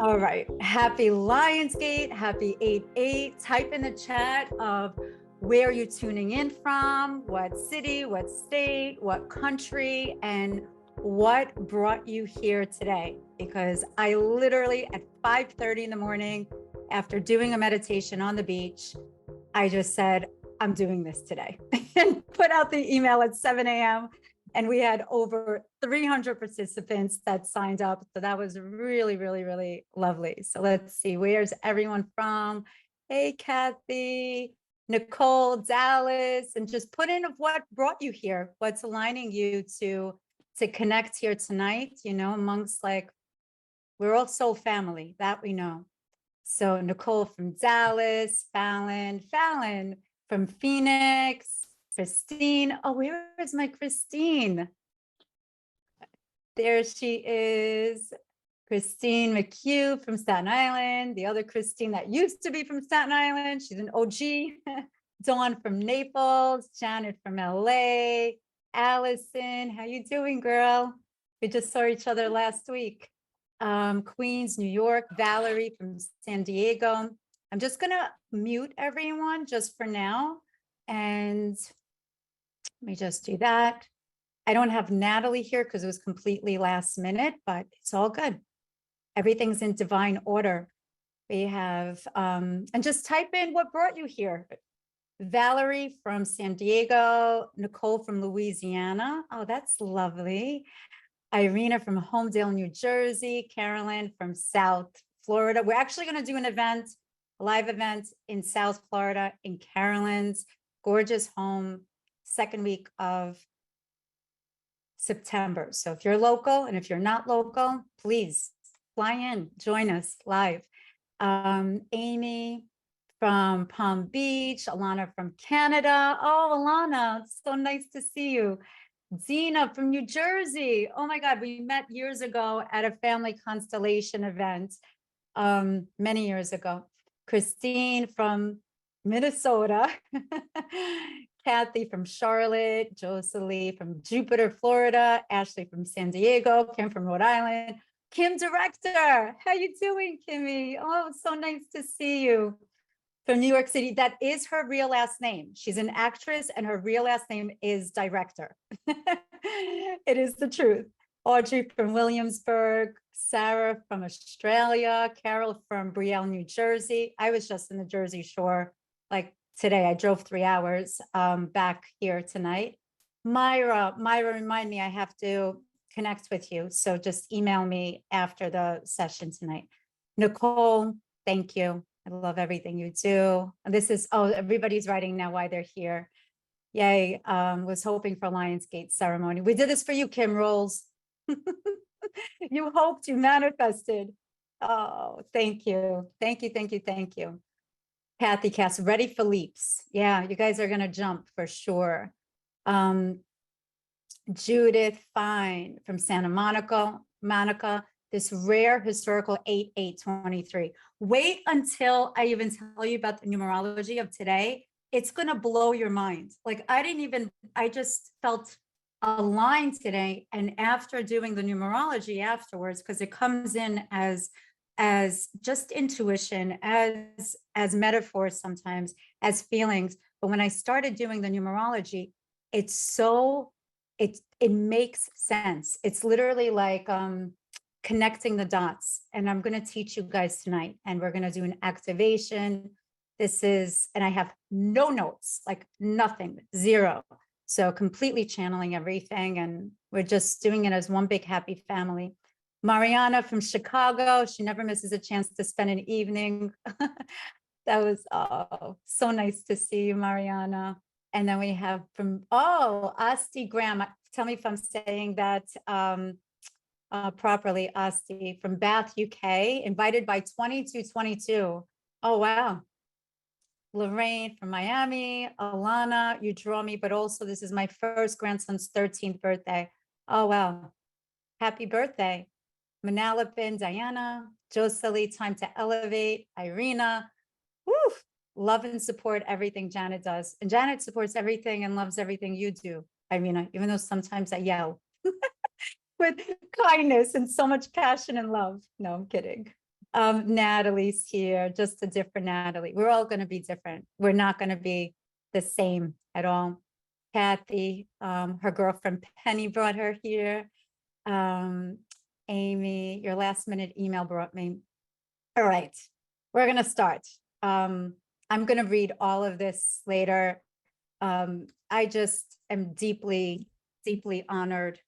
All right. Happy Lionsgate. Happy 8/8. Type in the chat of where you're tuning in from, what city, what state, what country, and what brought you here today. Because I literally at 5:30 in the morning, after doing a meditation on the beach, I just said, I'm doing this today and put out the email at 7 a.m. And we had over 300 participants that signed up. So that was really, really, really lovely. So let's see, where's everyone from? Hey, Kathy, Nicole, Dallas, and just put in what brought you here, what's aligning you to connect here tonight, amongst we're all soul family, that we know. So Nicole from Dallas, Fallon from Phoenix, Christine. Oh, where is my Christine? There she is. Christine McHugh from Staten Island. The other Christine that used to be from Staten Island. She's an OG. Dawn from Naples. Janet from LA. Allison, how you doing, girl? We just saw each other last week. Queens, New York. Valerie from San Diego. I'm just gonna mute everyone just for now. And let me just do that. I don't have Natalie here because it was completely last minute, but it's all good. Everything's in divine order. We have, and just type in what brought you here. Valerie from San Diego, Nicole from Louisiana. Oh, that's lovely. Irina from Homedale, New Jersey, Carolyn from South Florida. We're actually going to do an event, a live event in South Florida in Carolyn's gorgeous home, second week of September. So if you're local and if you're not local, please fly in, join us live. Amy from Palm Beach, Alana from Canada. Oh, Alana, so nice to see you. Zena from New Jersey. Oh my God, we met years ago at a family constellation event, many years ago. Christine from Minnesota. Kathy from Charlotte, Jocelyn from Jupiter, Florida, Ashley from San Diego, Kim from Rhode Island, Kim Director. How you doing, Kimmy? Oh, so nice to see you. From New York City. That is her real last name. She's an actress and her real last name is Director. It is the truth. Audrey from Williamsburg, Sarah from Australia, Carol from Brielle, New Jersey. I was just in the Jersey Shore like today. I drove 3 hours back here tonight. Myra, remind me, I have to connect with you. So just email me after the session tonight. Nicole, thank you. I love everything you do. And this is, oh, everybody's writing now why they're here. Yay, was hoping for Lionsgate ceremony. We did this for you, Kim Rolls. You hoped, you manifested. Oh, thank you. Thank you, thank you, thank you. Kathy Cass, ready for leaps. Yeah, you guys are gonna jump for sure. Judith Fine from Santa Monica, this rare historical 8/8/23. Wait until I even tell you about the numerology of today. It's going to blow your mind. Like I just felt aligned today. And after doing the numerology afterwards, because it comes in as just intuition, as metaphors sometimes, as feelings. But when I started doing the numerology, it's so, it makes sense. It's literally like, connecting the dots. And I'm going to teach you guys tonight, and we're going to do an activation. This is, and I have no notes, like nothing, zero. So completely channeling everything. And we're just doing it as one big happy family. Mariana from Chicago. She never misses a chance to spend an evening. That was, oh, so nice to see you, Mariana. And then we have from, oh, Asti Graham. Tell me if I'm saying that properly, Asti from Bath, UK, invited by 2222. Oh, wow. Lorraine from Miami, Alana, you draw me, but also this is my first grandson's 13th birthday. Oh, wow. Happy birthday. Manalapan, Diana, Jocelyn, time to elevate, Irina. Woo, love and support everything Janet does. And Janet supports everything and loves everything you do, Irina, even though sometimes I yell with kindness and so much passion and love. No, I'm kidding. Natalie's here, just a different Natalie. We're all going to be different. We're not going to be the same at all. Kathy, her girlfriend Penny brought her here. Amy, your last minute email brought me. All right, we're going to start. I'm going to read all of this later. I just am deeply, deeply honored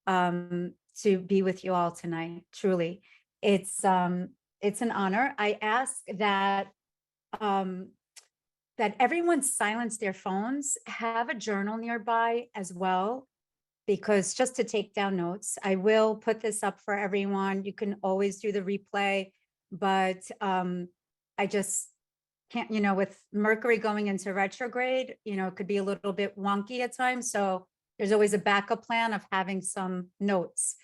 to be with you all tonight. Truly, it's an honor. I ask that that everyone silence their phones, have a journal nearby as well, because just to take down notes. I will put this up for everyone. You can always do the replay, but I just can't, with Mercury going into retrograde, it could be a little bit wonky at times. So there's always a backup plan of having some notes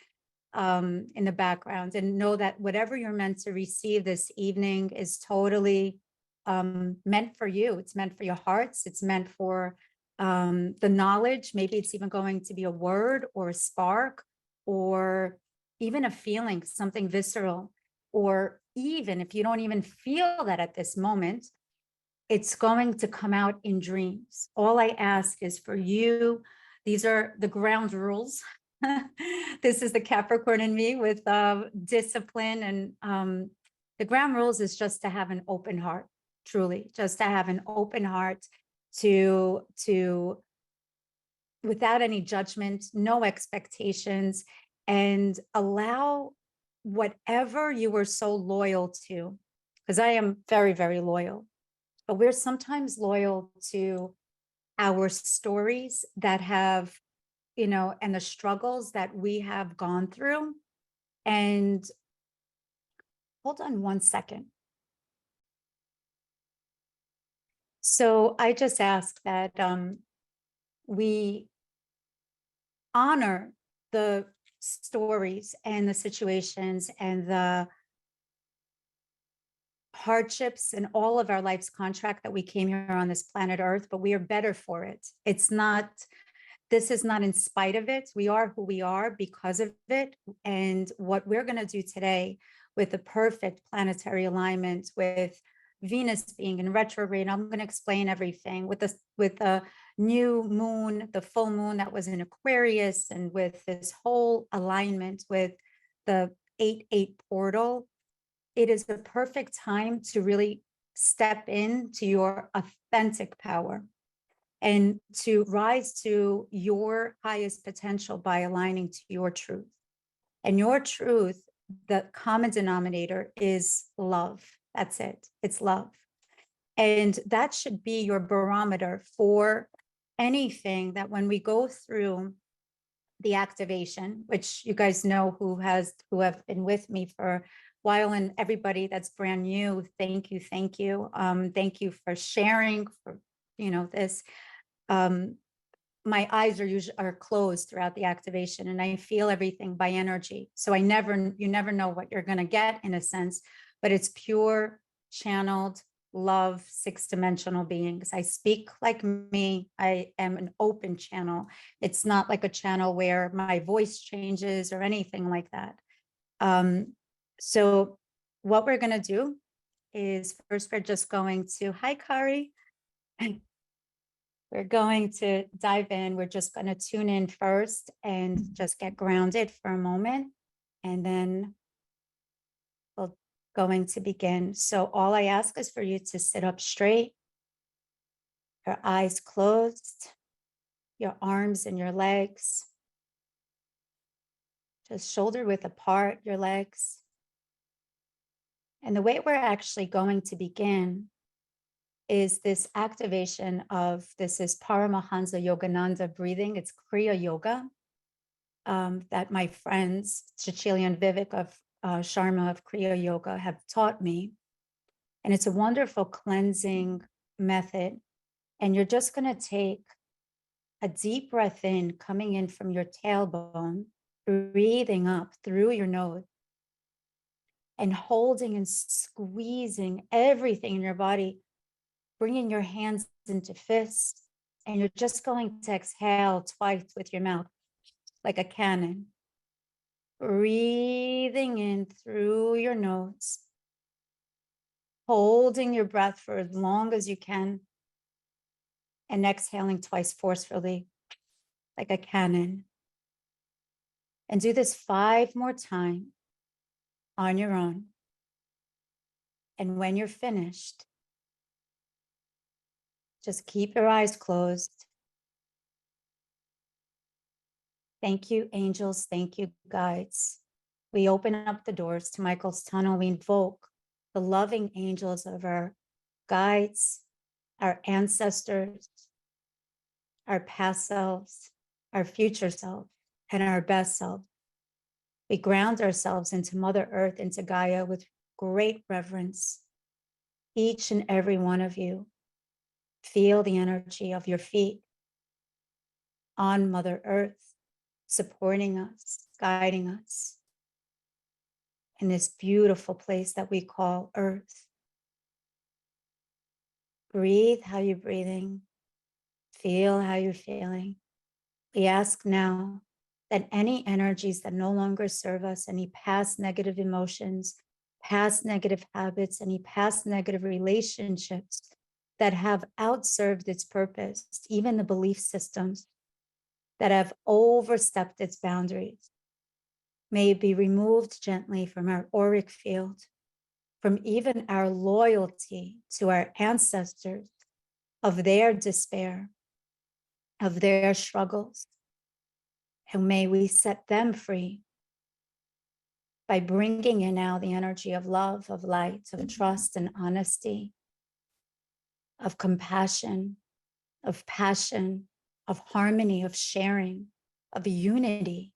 in the background, and know that whatever you're meant to receive this evening is totally meant for you. It's meant for your hearts. It's meant for the knowledge. Maybe it's even going to be a word or a spark or even a feeling, something visceral. Or even if you don't even feel that at this moment, it's going to come out in dreams. All I ask is for you. These are the ground rules. This is the Capricorn in me with discipline. And the ground rules is just to have an open heart, truly, just to have an open heart to without any judgment, no expectations, and allow whatever you were so loyal to, because I am very, very loyal, but we're sometimes loyal to our stories that have, and the struggles that we have gone through. And hold on one second. So I just ask that we honor the stories and the situations and the hardships and all of our life's contract that we came here on this planet Earth, but we are better for it. This is not in spite of it. We are who we are because of it. And what we're going to do today with the perfect planetary alignment, with Venus being in retrograde, I'm going to explain everything with the new moon, the full moon that was in Aquarius, and with this whole alignment with the 8-8 portal. It is the perfect time to really step into your authentic power and to rise to your highest potential by aligning to your truth. And your truth, the common denominator is love. That's it. It's love. And that should be your barometer for anything that when we go through the activation, which you guys know who have been with me for a while, and everybody that's brand new, thank you. Thank you for sharing, for this. My eyes are closed throughout the activation, and I feel everything by energy. So you never know what you're going to get, in a sense, but it's pure channeled love, 6-dimensional beings. I speak like me. I am an open channel. It's not like a channel where my voice changes or anything like that. So what we're going to do is first, we're just going to, hi, Kari. We're going to dive in. We're just going to tune in first and just get grounded for a moment. And then we're going to begin. So all I ask is for you to sit up straight, your eyes closed, your arms and your legs, just shoulder width apart, your legs. And the way we're actually going to begin is this activation of, this is Paramahansa Yogananda breathing. It's Kriya Yoga that my friends, Cecilia and Vivek of Sharma of Kriya Yoga have taught me. And it's a wonderful cleansing method. And you're just going to take a deep breath in, coming in from your tailbone, breathing up through your nose, and holding and squeezing everything in your body, bringing your hands into fists, and you're just going to exhale twice with your mouth, like a cannon. Breathing in through your nose holding your breath for as long as you can, and exhaling twice forcefully, like a cannon. And do this 5 more times on your own. And when you're finished, just keep your eyes closed. Thank you, angels. Thank you, guides. We open up the doors to Michael's tunnel. We invoke the loving angels of our guides, our ancestors, our past selves, our future self, and our best self. We ground ourselves into Mother Earth, into Gaia with great reverence. Each and every one of you, feel the energy of your feet on Mother Earth, supporting us, guiding us in this beautiful place that we call Earth. Breathe how you're breathing. Feel how you're feeling. We ask now that any energies that no longer serve us, any past negative emotions, past negative habits, any past negative relationships that have outserved its purpose, even the belief systems that have overstepped its boundaries, may be removed gently from our auric field, from even our loyalty to our ancestors, of their despair, of their struggles. And may we set them free by bringing in now the energy of love, of light, of trust and honesty, of compassion, of passion, of harmony, of sharing, of unity,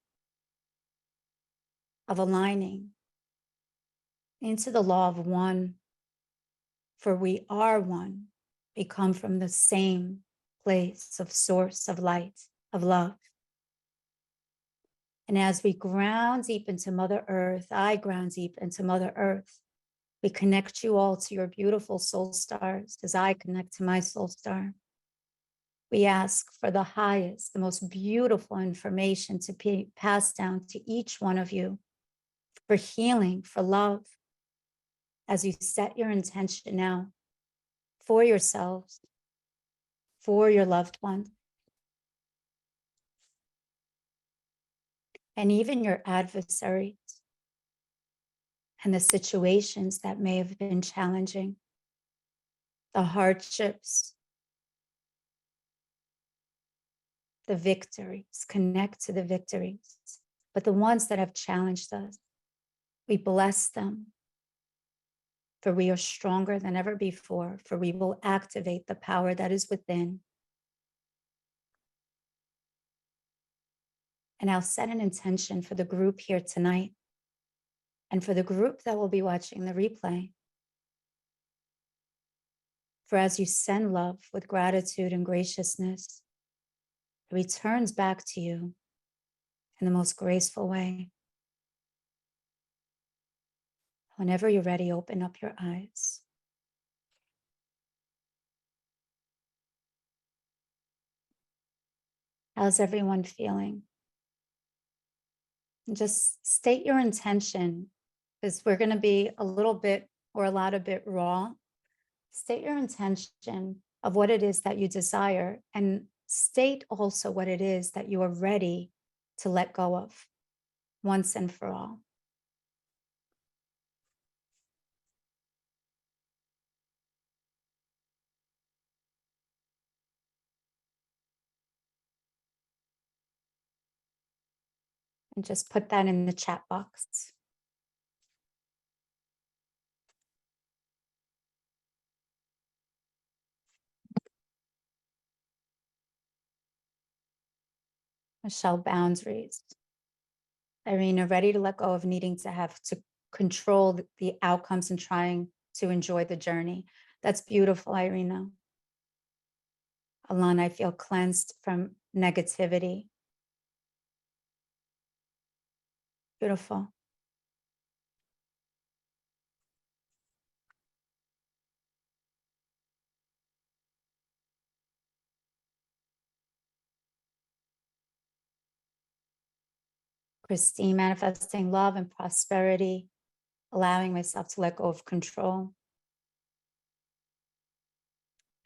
of aligning into the law of one. For we are one. We come from the same place of source, of light, of love. And as we ground deep into Mother Earth, I ground deep into Mother Earth, we connect you all to your beautiful soul stars as I connect to my soul star. We ask for the highest, the most beautiful information to be passed down to each one of you for healing, for love, as you set your intention now for yourselves, for your loved ones, and even your adversaries, and the situations that may have been challenging, the hardships, the victories. Connect to the victories. But the ones that have challenged us, we bless them, for we are stronger than ever before, for we will activate the power that is within. And I'll set an intention for the group here tonight, and for the group that will be watching the replay. For as you send love with gratitude and graciousness, it returns back to you in the most graceful way. Whenever you're ready, open up your eyes. How's everyone feeling? And just state your intention, because we're going to be a little bit or a lot of bit raw. State your intention of what it is that you desire, and state also what it is that you are ready to let go of once and for all. And just put that in the chat box. Michelle, boundaries. Irina, ready to let go of needing to have to control the outcomes and trying to enjoy the journey. That's beautiful, Irina. Alana, I feel cleansed from negativity. Beautiful. Christine, manifesting love and prosperity, allowing myself to let go of control.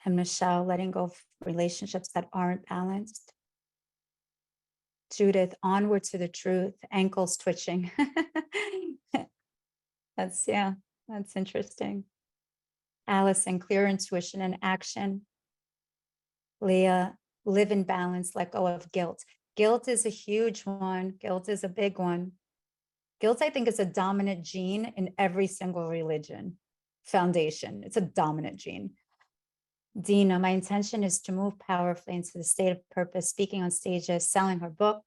And Michelle, letting go of relationships that aren't balanced. Judith, onward to the truth, ankles twitching. That's interesting. Allison, clear intuition and action. Leah, live in balance, let go of guilt. Guilt is a huge one. Guilt is a big one. Guilt, I think, is a dominant gene in every single religion foundation. It's a dominant gene. Dina, my intention is to move powerfully into the state of purpose, speaking on stages, selling her book.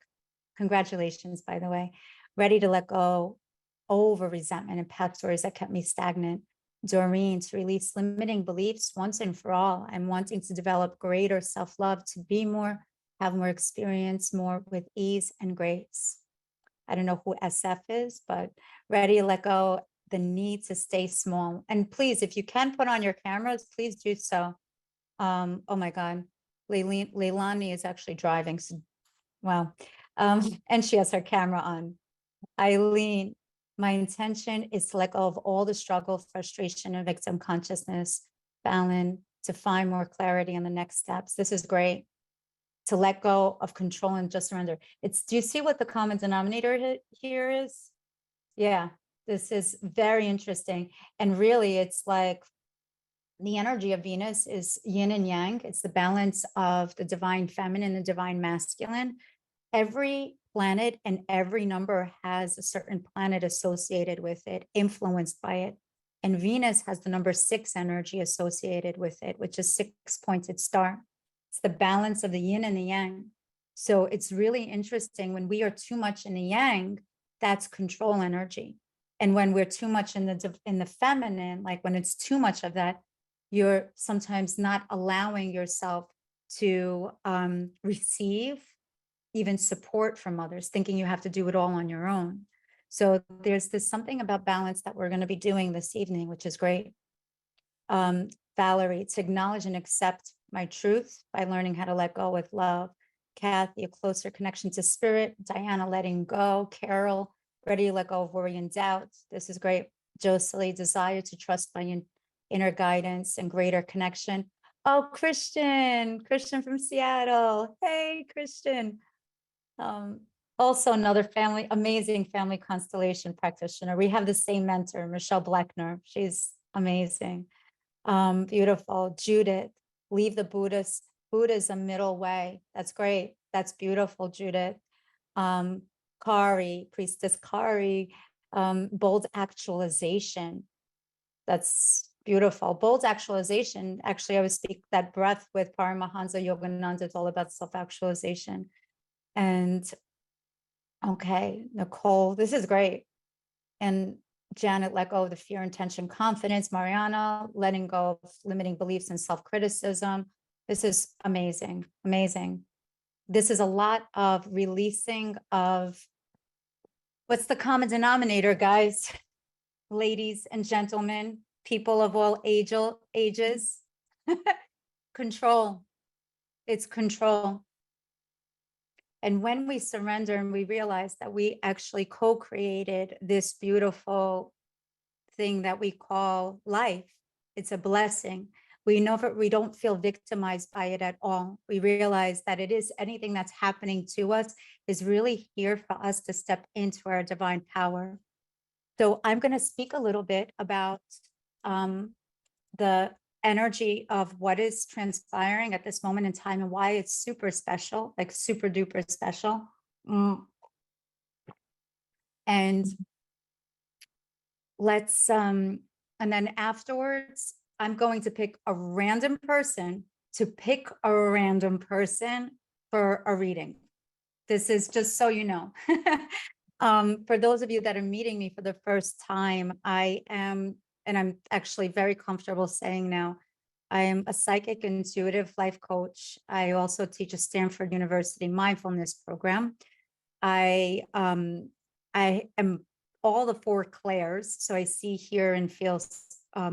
Congratulations, by the way. Ready to let go over resentment and past stories that kept me stagnant. Doreen, to release limiting beliefs once and for all. I'm wanting to develop greater self-love, to be more, have more experience, more with ease and grace. I don't know who SF is, but ready to let go the need to stay small. And please, if you can put on your cameras, please do so. Oh my God, Leilani is actually driving. So, wow. And she has her camera on. Eileen, my intention is to let go of all the struggle, frustration, and victim consciousness, balance, to find more clarity on the next steps. This is great. To let go of control and just surrender. Do you see what the common denominator here is? Yeah, this is very interesting. And really, it's like the energy of Venus is yin and yang. It's the balance of the divine feminine and the divine masculine. Every planet and every number has a certain planet associated with it, influenced by it. And Venus has the number 6 energy associated with it, which is 6-pointed star. It's the balance of the yin and the yang. So it's really interesting when we are too much in the yang, that's control energy. And when we're too much in the feminine, like when it's too much of that, you're sometimes not allowing yourself to receive even support from others, thinking you have to do it all on your own. So there's this something about balance that we're going to be doing this evening, which is great. Valerie, to acknowledge and accept my truth by learning how to let go with love. Kathy, a closer connection to spirit. Diana, letting go. Carol, ready to let go of worry and doubt. This is great. Jocelyn, desire to trust my inner guidance and greater connection. Oh, Christian from Seattle. Hey, Christian. Also another amazing family constellation practitioner. We have the same mentor, Michelle Bleckner. She's amazing. Beautiful. Judith, leave the Buddhism middle way. That's great. That's beautiful, Judith. Kari, priestess Kari, bold actualization. That's beautiful. Bold actualization. Actually, I would speak that breath with Paramahansa Yogananda. It's all about self-actualization. And okay, Nicole, this is great. And Janet, let go of the fear, intention, confidence. Mariana, letting go of limiting beliefs and self-criticism. This is amazing, amazing. This is a lot of releasing of, what's the common denominator, guys? Ladies and gentlemen, people of all ages. Control. It's control. And when we surrender and we realize that we actually co-created this beautiful thing that we call life, it's a blessing. We know that we don't feel victimized by it at all. We realize that it is anything that's happening to us is really here for us to step into our divine power. So I'm going to speak a little bit about the energy of what is transpiring at this moment in time and why it's super special, like super duper special. And let's, and then afterwards, I'm going to pick a random person for a reading. This is just so you know. For those of you that are meeting me for the first time, and I'm actually very comfortable saying now, I am a psychic intuitive life coach. I also teach a Stanford University mindfulness program. I am all the 4 clairs, so I see, hear, and feel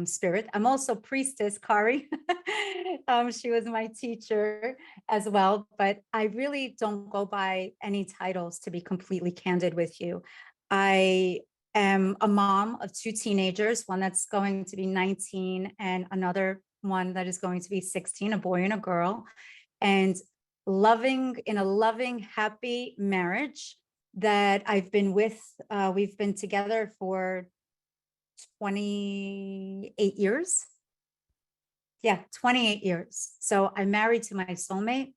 spirit. I'm also priestess Kari. She was my teacher as well, but I really don't go by any titles, to be completely candid with you. I am a mom of 2 teenagers, one that's going to be 19 and another one that is going to be 16, a boy and a girl, and loving in a loving, happy marriage that I've been with. We've been together for 28 years. Yeah, 28 years. So I'm married to my soulmate.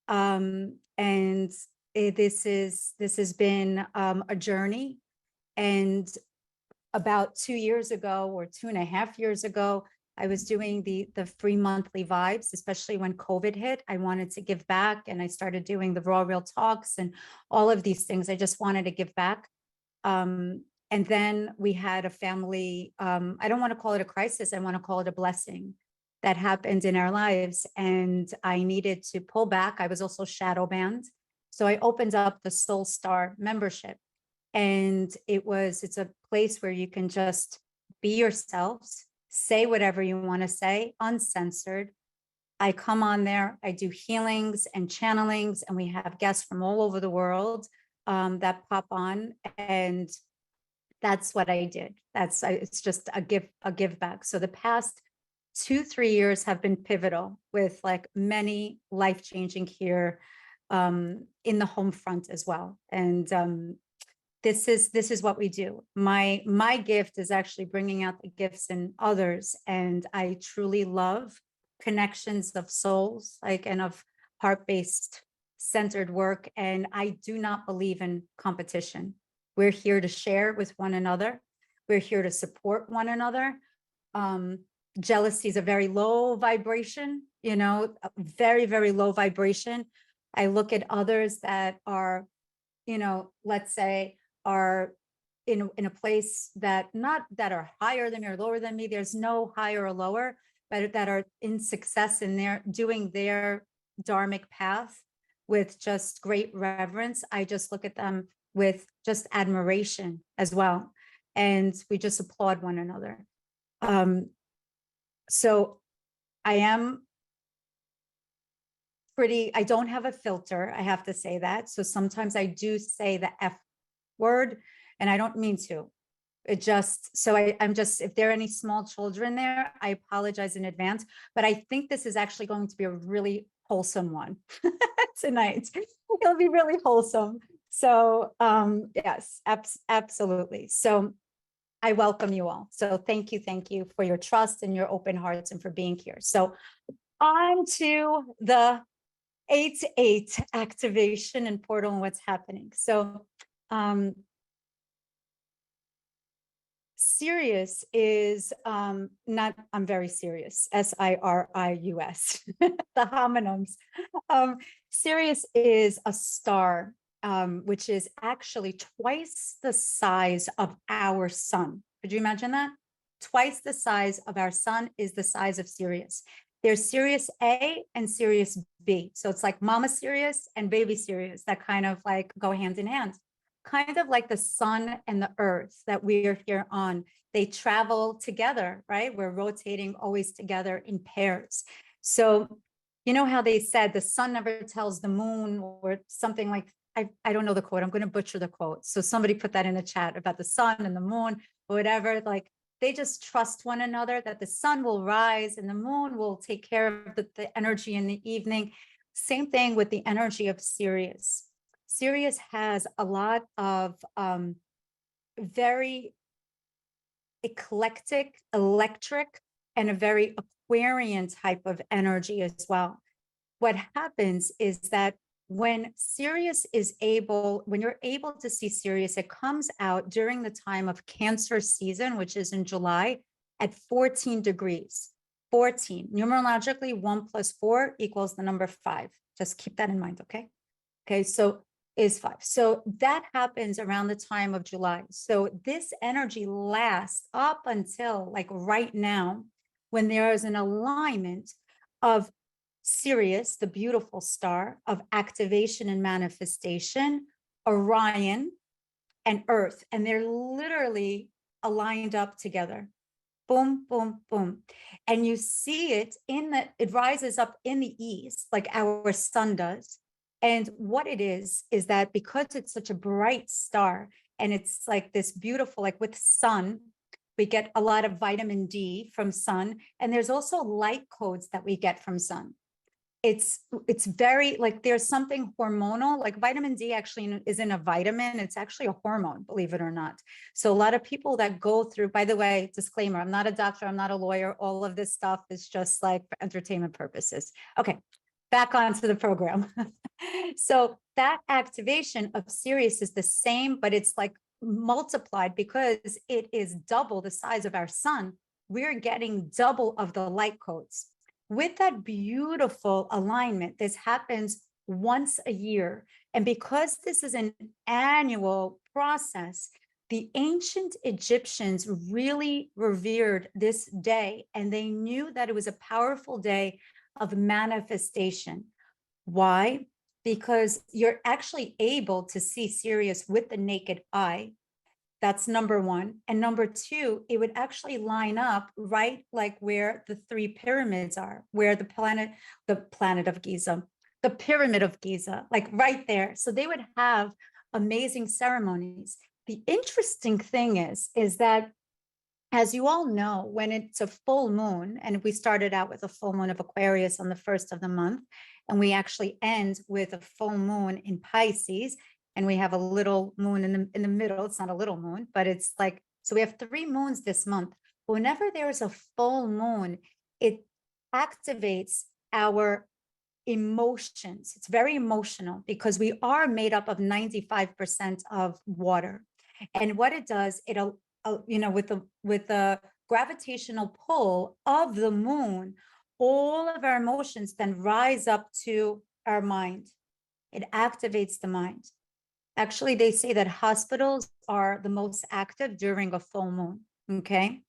And this has been a journey. And about 2 years ago or 2.5 years ago, I was doing the free monthly vibes, especially when COVID hit. I wanted to give back, and I started doing the raw real talks and all of these things. I just wanted to give back. And then we had a family, I don't want to call it a crisis, I want to call it a blessing that happened in our lives. And I needed to pull back. I was also shadow banned. So I opened up the Soul Star membership. And it's a place where you can just be yourselves, say whatever you want to say, uncensored. I come on there, I do healings and channelings, and we have guests from all over the world that pop on. And that's what I did. It's just a give back. So the past 2-3 years have been pivotal, with like many life-changing here in the home front as well. And this is what we do. My gift is actually bringing out the gifts in others, and I truly love connections of souls, like, and of heart-based centered work. And I do not believe in competition. We're here to share with one another. We're here to support one another. Jealousy is a very low vibration, a very, very low vibration. I look at others that are, let's say, are in a place that are higher than me or lower than me. There's no higher or lower, but that are in success in their doing their dharmic path with just great reverence. I just look at them with just admiration as well. And we just applaud one another. So I don't have a filter, I have to say that. So sometimes I do say the F word, and I don't mean to. If there are any small children there, I apologize in advance, but I think this is actually going to be a really wholesome one tonight. It'll be really wholesome. So yes, absolutely. So I welcome you all. So thank you for your trust and your open hearts and for being here. So on to the 8-8 activation and portal and what's happening. So Sirius is not, I'm very serious, Sirius, the homonyms. Sirius is a star, which is actually twice the size of our sun. Could you imagine that? Twice the size of our sun is the size of Sirius. There's Sirius A and Sirius B. So it's like Mama Sirius and Baby Sirius that kind of like go hand in hand. Kind of like the sun and the earth that we are here on. They travel together, right? We're rotating always together in pairs. So you know how they said the sun never tells the moon, or something like, I don't know the quote. I'm going to butcher the quote. So somebody put that in the chat about the sun and the moon, or whatever. Like, they just trust one another, that the sun will rise and the moon will take care of the energy in the evening. Same thing with the energy of Sirius. Sirius has a lot of very eclectic, electric, and a very Aquarian type of energy as well. What happens is that when you're able to see Sirius, it comes out during the time of Cancer season, which is in July, at 14 degrees. 14. Numerologically, 1 + 4 equals the number 5. Just keep that in mind, okay? Okay, so is 5. So that happens around the time of July. So this energy lasts up until like right now, when there is an alignment of Sirius, the beautiful star of activation and manifestation, Orion, and Earth. And they're literally aligned up together. Boom, boom, boom. And you see it it rises up in the east, like our sun does. And what it is that because it's such a bright star, and it's like this beautiful, like with sun, We get a lot of vitamin D from sun. And there's also light codes that we get from sun. It's very like there's something hormonal, like vitamin D actually isn't a vitamin, it's actually a hormone, believe it or not. So a lot of people that go through, by the way, disclaimer, I'm not a doctor, I'm not a lawyer, all of this stuff is just like for entertainment purposes. Okay, back onto the program. So that activation of Sirius is the same, but it's like multiplied because it is double the size of our sun. We're getting double of the light codes. With that beautiful alignment, this happens once a year. And because this is an annual process, the ancient Egyptians really revered this day, and they knew that it was a powerful day of manifestation. Why? Because you're actually able to see Sirius with the naked eye. That's number one. And number two, it would actually line up right like where the three pyramids are, where the planet of Giza, the pyramid of Giza, like right there. So they would have amazing ceremonies. The interesting thing is that, as you all know, when it's a full moon, and we started out with a full moon of Aquarius on the first of the month, and we actually end with a full moon in Pisces, and we have a little moon in the middle. It's not a little moon, but it's like, so we have 3 moons this month. Whenever there's a full moon, it activates our emotions. It's very emotional because we are made up of 95% of water. And what it does, with the gravitational pull of the moon, all of our emotions then rise up to our mind. It activates the mind. Actually, they say that hospitals are the most active during a full moon. Okay.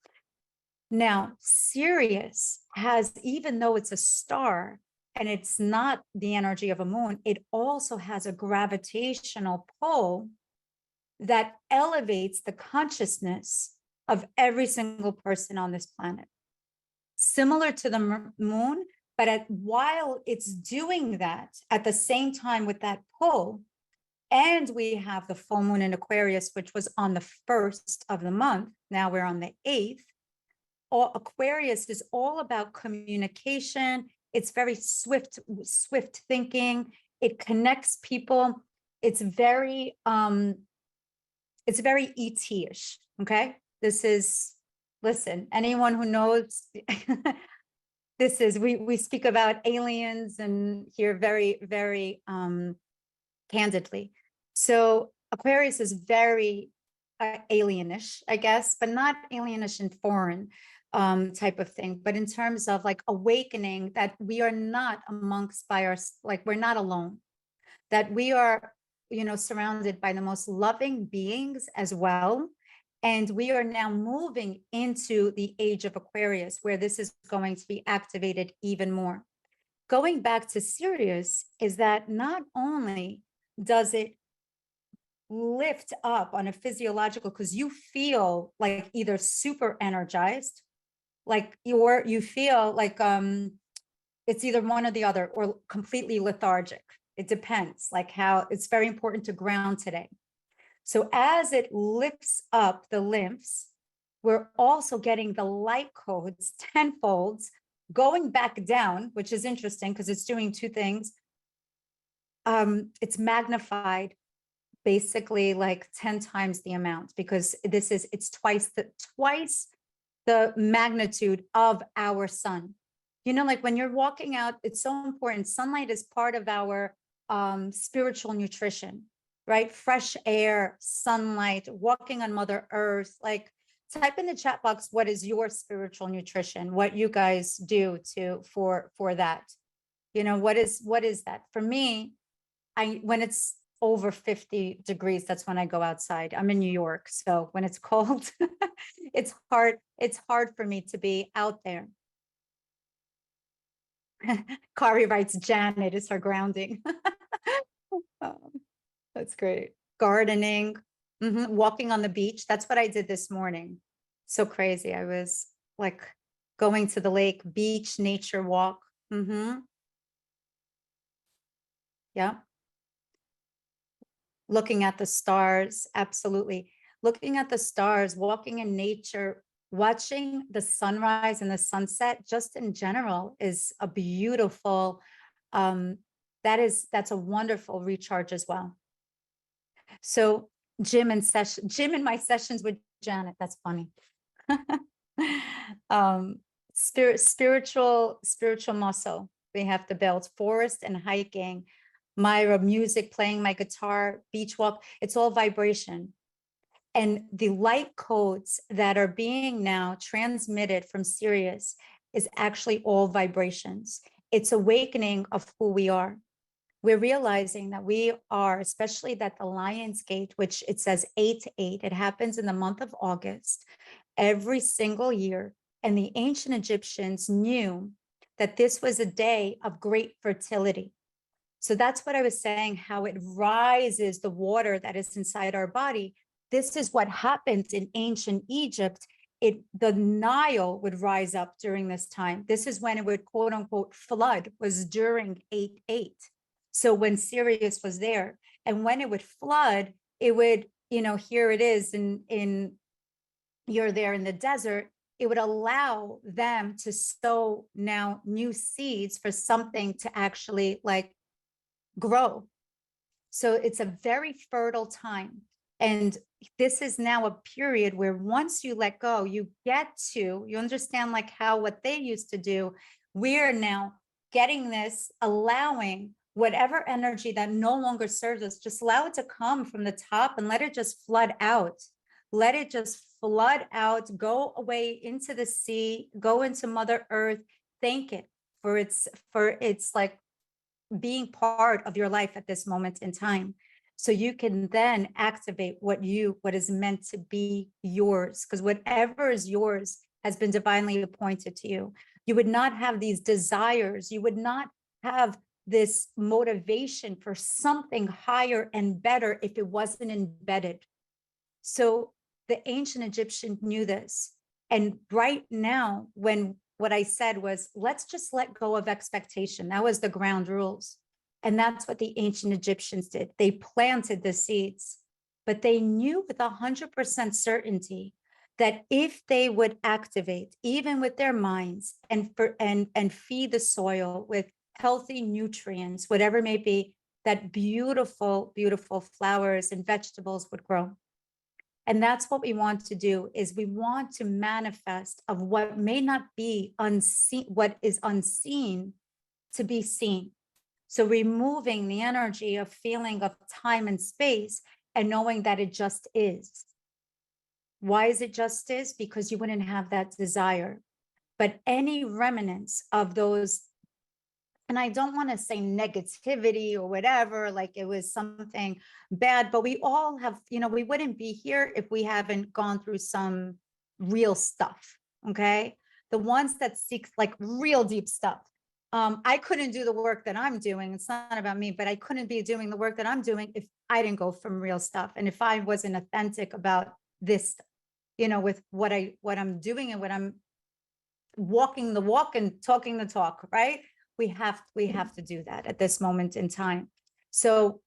Now, Sirius has, even though it's a star and it's not the energy of a moon, it also has a gravitational pull that elevates the consciousness of every single person on this planet. Similar to the moon, but while it's doing that, at the same time with that pull, and we have the full moon in Aquarius, which was on the 1st of the month. Now we're on the 8th. Aquarius is all about communication. It's very swift thinking. It connects people. It's very ET-ish. Okay. Listen, anyone who knows, we speak about aliens and here very, very candidly. So Aquarius is very alienish, I guess, but not alienish and foreign type of thing, but in terms of like awakening that we are not we're not alone, that we are, surrounded by the most loving beings as well. And we are now moving into the age of Aquarius, where this is going to be activated even more. Going back to Sirius is that not only does it lift up on a physiological, because you feel like either super energized, like you feel like it's either one or the other, or completely lethargic. It depends, like how it's very important to ground today. So as it lifts up the lymphs, we're also getting the light codes tenfold going back down, which is interesting because it's doing 2 things. It's magnified basically like 10 times the amount, because it's twice the magnitude of our sun. Like when you're walking out, it's so important. Sunlight is part of our spiritual nutrition, right? Fresh air, sunlight, walking on Mother Earth. Like, type in the chat box, what is your spiritual nutrition? What you guys do for that? What is that? For me, when it's over 50 degrees, that's when I go outside. I'm in New York, so when it's cold, it's hard for me to be out there. Kari writes, Janet is her grounding. That's great. Gardening, walking on the beach. That's what I did this morning. So crazy. I was like going to the lake, beach, nature walk. Yeah. Looking at the stars. Absolutely. Looking at the stars, walking in nature watching the sunrise and the sunset just in general is a beautiful, that's a wonderful recharge as well. So gym in my sessions with Janet, that's funny. Spiritual muscle we have to build, forest and hiking, Myra, music, playing my guitar, beach walk, it's all vibration. And the light codes that are being now transmitted from Sirius is actually all vibrations. It's awakening of who we are. We're realizing that we are, especially that the Lion's Gate, which it says 8-8, it happens in the month of August every single year. And the ancient Egyptians knew that this was a day of great fertility. So that's what I was saying, how it rises the water that is inside our body. This is what happens in ancient Egypt. The Nile would rise up during this time. This is when it would, quote unquote, flood, was during 8-8. So when Sirius was there, and when it would flood, it would, here it is you're there in the desert, it would allow them to sow now new seeds for something to actually like grow. So it's a very fertile time. And this is now a period where once you let go, you understand like how what they used to do, we're now getting this, allowing whatever energy that no longer serves us, just allow it to come from the top and let it just flood out. Let it just flood out, go away into the sea, go into Mother Earth, thank it for its like being part of your life at this moment in time. So you can then activate what is meant to be yours, because whatever is yours has been divinely appointed to you. You would not have these desires. You would not have this motivation for something higher and better if it wasn't embedded. So the ancient Egyptians knew this. And right now, when what I said was, let's just let go of expectation. That was the ground rules. And that's what the ancient Egyptians did. They planted the seeds, but they knew with 100% certainty that if they would activate, even with their minds, and feed the soil with healthy nutrients, whatever it may be, that beautiful, beautiful flowers and vegetables would grow. And that's what we want to do, is we want to manifest of what may not be unseen, what is unseen to be seen. So removing the energy of feeling of time and space and knowing that it just is. Why is it just is? Because you wouldn't have that desire. But any remnants of those, and I don't want to say negativity or whatever, like it was something bad, but we all have, we wouldn't be here if we haven't gone through some real stuff, okay? The ones that seek like real deep stuff. I couldn't do the work that I'm doing. It's not about me, but I couldn't be doing the work that I'm doing if I didn't go from real stuff. And if I wasn't authentic about this, with what I'm doing and what I'm walking the walk and talking the talk, right? We have to do that at this moment in time. So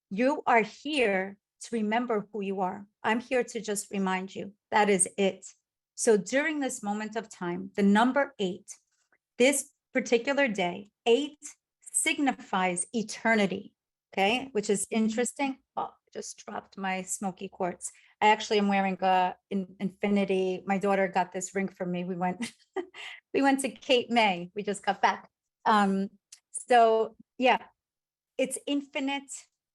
you are here to remember who you are. I'm here to just remind you that is it. So during this moment of time, the number 8, this particular day, 8 signifies eternity, okay, which is interesting. Oh, I just dropped my smoky quartz. I actually am wearing a infinity. My daughter got this ring for me. We went to Cape May. We just got back. So yeah, it's infinite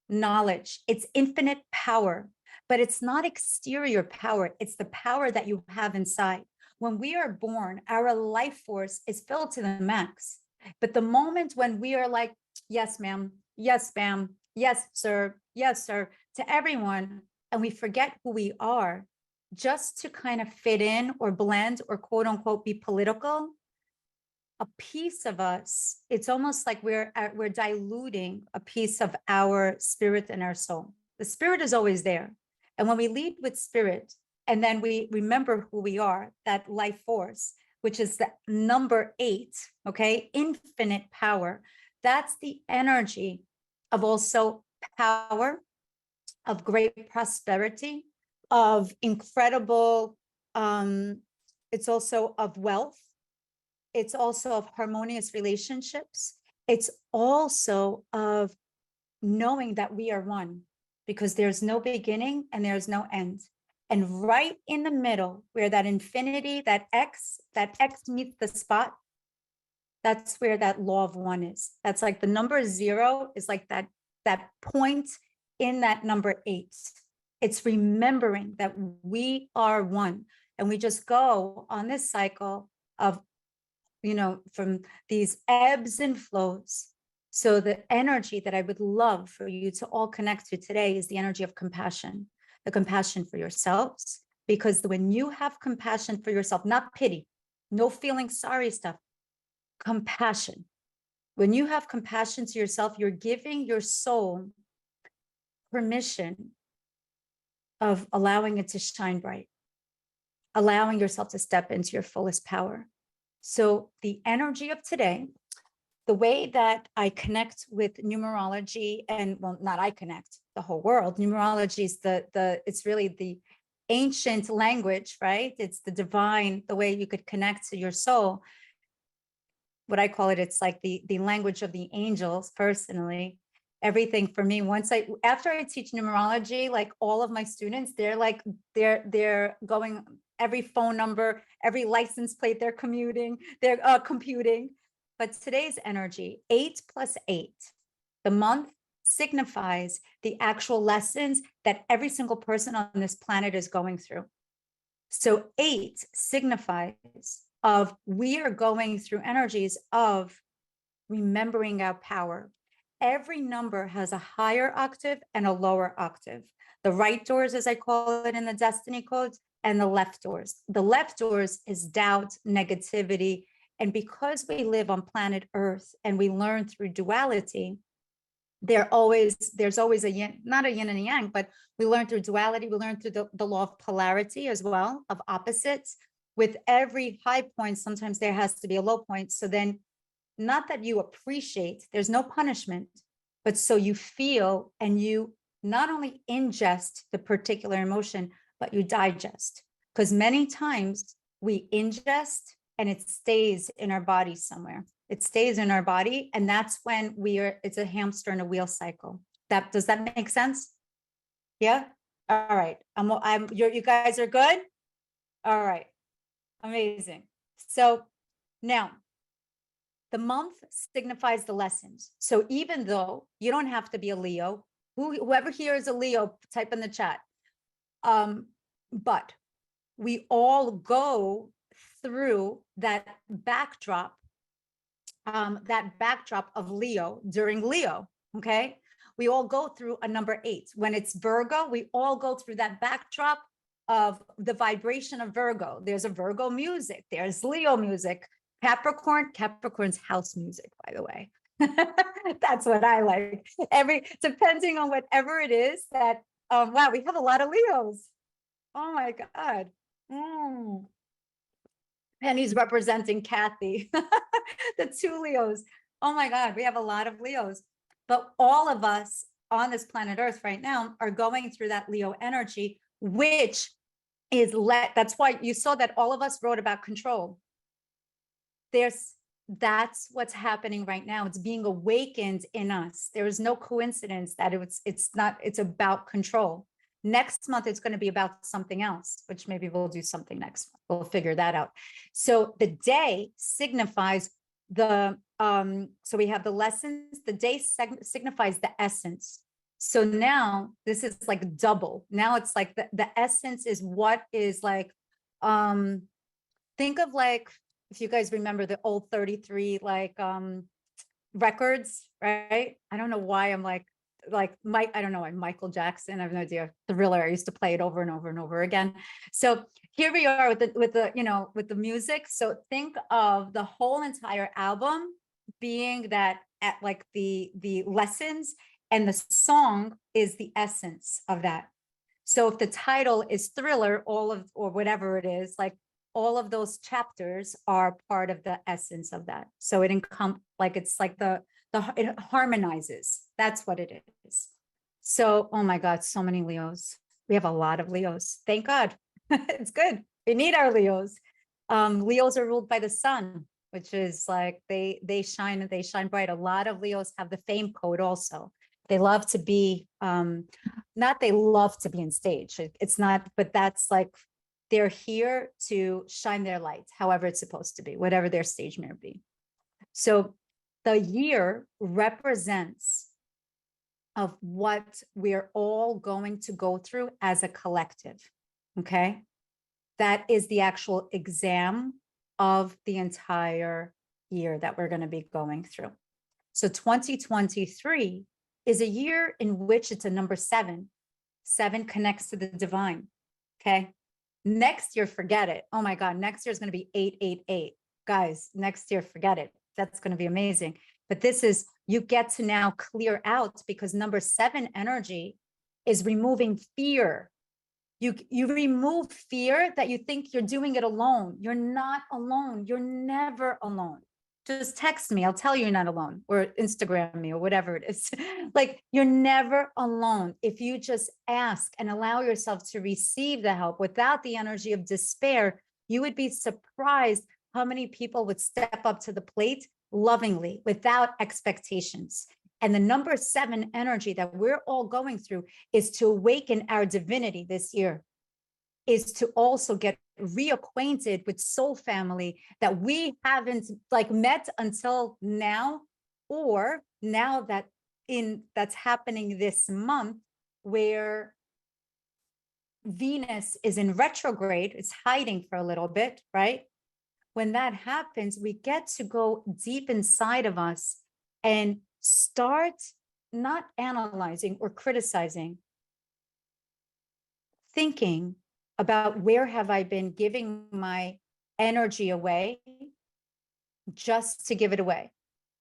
knowledge. It's infinite power, but it's not exterior power. It's the power that you have inside. When we are born, our life force is filled to the max. But the moment when we are like, yes, ma'am, yes, ma'am, yes, sir, to everyone, and we forget who we are just to kind of fit in or blend or quote unquote be political, a piece of us, it's almost like we're diluting a piece of our spirit and our soul. The spirit is always there. And when we lead with spirit, and then we remember who we are, that life force, which is the number 8, okay, infinite power. That's the energy of also power, of great prosperity, of incredible It's also of wealth. It's also of harmonious relationships. It's also of knowing that we are one, because there's no beginning and there's no end. And right in the middle, where that infinity, that X meets the spot, that's where that law of one is. That's like the number 0 is like that point in that number 8. It's remembering that we are one, and we just go on this cycle of, from these ebbs and flows. So the energy that I would love for you to all connect to today is the energy of compassion, the compassion for yourselves. Because when you have compassion for yourself, not pity, no feeling sorry stuff, compassion. When you have compassion to yourself, you're giving your soul permission of allowing it to shine bright, allowing yourself to step into your fullest power. So the energy of today, the way that I connect with numerology, and well, not I connect, the whole world. Numerology is it's really the ancient language, right? It's the divine, the way you could connect to your soul. What I call it, it's like the language of the angels. Personally, everything for me, after I teach numerology, like all of my students, they're going, every phone number, every license plate, they're computing. But today's energy, 8 + 8, the month signifies the actual lessons that every single person on this planet is going through. So 8 signifies of we are going through energies of remembering our power. Every number has a higher octave and a lower octave. The right doors, as I call it in the destiny codes, and the left doors. The left doors is doubt, negativity. And because we live on planet Earth and we learn through duality, there's always a yin, not a yin and a yang, but we learn through duality. We learn through the law of polarity as well, of opposites. With every high point, sometimes there has to be a low point. So then, not that you appreciate, there's no punishment, but so you feel, and you not only ingest the particular emotion, but you digest. Because many times we ingest and it stays in our body somewhere. It stays in our body. And that's when it's a hamster in a wheel cycle. Does that make sense? Yeah. All right. You guys are good. All right. Amazing. So now the month signifies the lessons. So even though you don't have to be a Leo, whoever here is a Leo, type in the chat. But we all go through that backdrop of Leo during Leo. Okay. We all go through a number 8. When it's Virgo, we all go through that backdrop of the vibration of Virgo. There's a Virgo music. There's Leo music. Capricorn's house music, by the way. That's what I like. Depending on whatever it is that, wow, we have a lot of Leos. Oh my God. Penny's representing Kathy. The 2 Leos. Oh my God, we have a lot of Leos. But all of us on this planet Earth right now are going through that Leo energy, which is that's why you saw that all of us wrote about control. That's what's happening right now. It's being awakened in us. There is no coincidence that it's about control. Next month, it's going to be about something else, which maybe we'll do something next month. We'll figure that out. So the day signifies so we have the lessons. The day signifies the essence. So now this is like double. Now it's like the essence is what is like, think of like, if you guys remember the old 33 records, right? I don't know why I'm like Mike, I don't know, I'm Michael Jackson. I have no idea. Thriller. I used to play it over and over and over again. So here we are with the music. So think of the whole entire album being that at like the lessons, and the song is the essence of that. So if the title is Thriller, or whatever it is, like all of those chapters are part of the essence of that. So it it's like it harmonizes. That's what it is. So, oh my God, so many Leos. We have a lot of Leos. Thank God. It's good. We need our Leos. Leos are ruled by the sun, which is like they shine bright. A lot of Leos have the fame code also. They love to be not they love to be in stage. It's not, but that's like they're here to shine their light, however it's supposed to be, whatever their stage may be. So the year represents of what we're all going to go through as a collective. Okay. That is the actual exam of the entire year that we're going to be going through. So 2023 is a year in which it's a number 7. 7 connects to the divine. Okay. Next year, forget it. Oh my God. Next year is going to be 888. Guys, next year, forget it. That's going to be amazing. But this is, you get to now clear out, because number 7 energy is removing fear. You remove fear that you think you're doing it alone. You're not alone. You're never alone. Just text me. I'll tell you you're not alone, or Instagram me, or whatever it is. Like, you're never alone. If you just ask and allow yourself to receive the help without the energy of despair, you would be surprised how many people would step up to the plate lovingly without expectations. And the number 7 energy that we're all going through is to awaken our divinity this year, is to also get reacquainted with soul family that we haven't like met until now, or now that that's happening this month, where Venus is in retrograde, it's hiding for a little bit, right? When that happens, we get to go deep inside of us and start not analyzing or criticizing, thinking about where have I been giving my energy away just to give it away.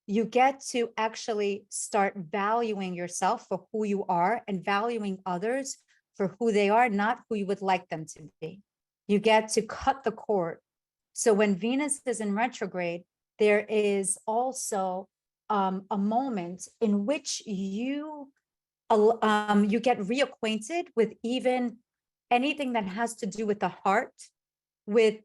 You get to actually start valuing yourself for who you are and valuing others for who they are, not who you would like them to be. You get to cut the cord. So when Venus is in retrograde, there is also a moment in which you get reacquainted with even anything that has to do with the heart, with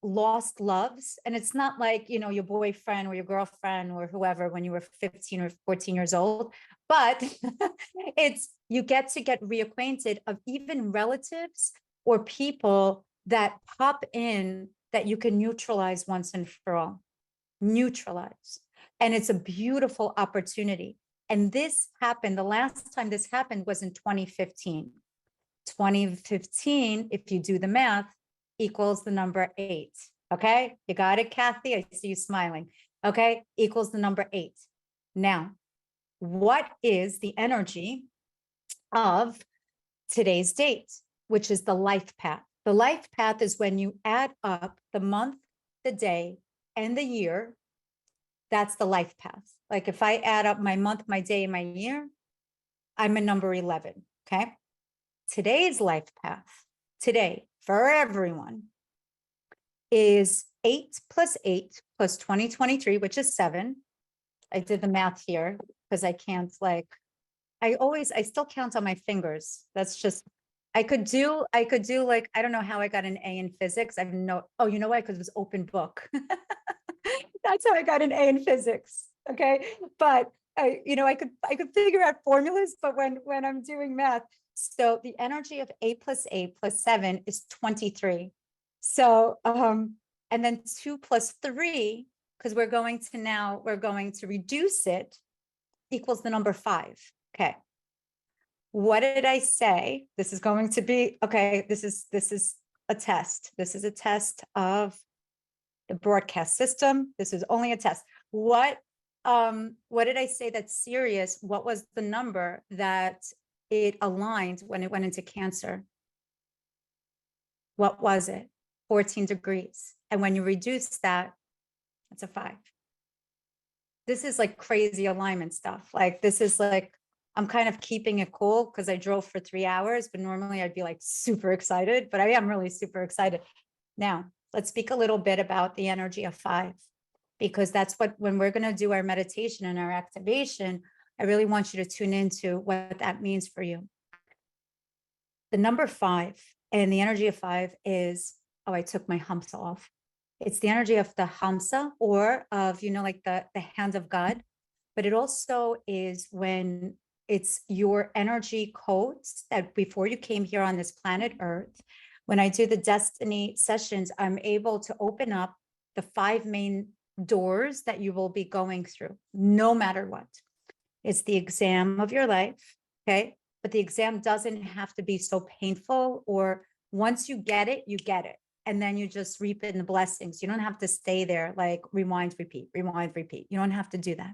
lost loves. And it's not like, you know, your boyfriend or your girlfriend or whoever when you were 15 or 14 years old, but it's, you get reacquainted of even relatives or people that pop in that you can neutralize once and for all. Neutralize. And it's a beautiful opportunity. And this happened, the last time this happened was in 2015. 2015, if you do the math, equals the number 8. Okay, you got it, Kathy? I see you smiling. Okay, equals the number 8. Now, what is the energy of today's date, which is the life path? The life path is when you add up the month, the day, and the year. That's the life path. Like if I add up my month, my day, my year, I'm a number 11. Okay. Today's life path, today, for everyone, is 8 plus 8 plus 2023, which is 7. I did the math here because I can't I still count on my fingers. That's just, I could do like, I don't know how I got an A in physics. Oh, you know why? Because it was open book. That's how I got an A in physics. Okay. But I could figure out formulas, but when I'm doing math, so the energy of 8 plus 8 plus 7 is 23. So, and then 2 plus 3, because we're going to reduce it, equals the number 5. Okay. What did I say? This is going to be, okay, this is a test. This is a test of the broadcast system. This is only a test. What did I say that Sirius, what was the number that it aligned when it went into Cancer? What was it? 14 degrees. And when you reduce that, it's a 5. This is like crazy alignment stuff. Like, this is like, I'm kind of keeping it cool because I drove for 3 hours, but normally I'd be like super excited, but I am really super excited. Now, let's speak a little bit about the energy of 5, because that's what, when we're going to do our meditation and our activation, I really want you to tune into what that means for you. The number 5 and the energy of 5 is, oh, I took my humps off. It's the energy of the Hamsa, or of, like the hand of God. But it also is when it's your energy codes that before you came here on this planet Earth, when I do the destiny sessions, I'm able to open up the 5 main doors that you will be going through, no matter what. It's the exam of your life, okay? But the exam doesn't have to be so painful, or once you get it, you get it. And then you just reap in the blessings. You don't have to stay there like rewind, repeat, rewind, repeat. You don't have to do that.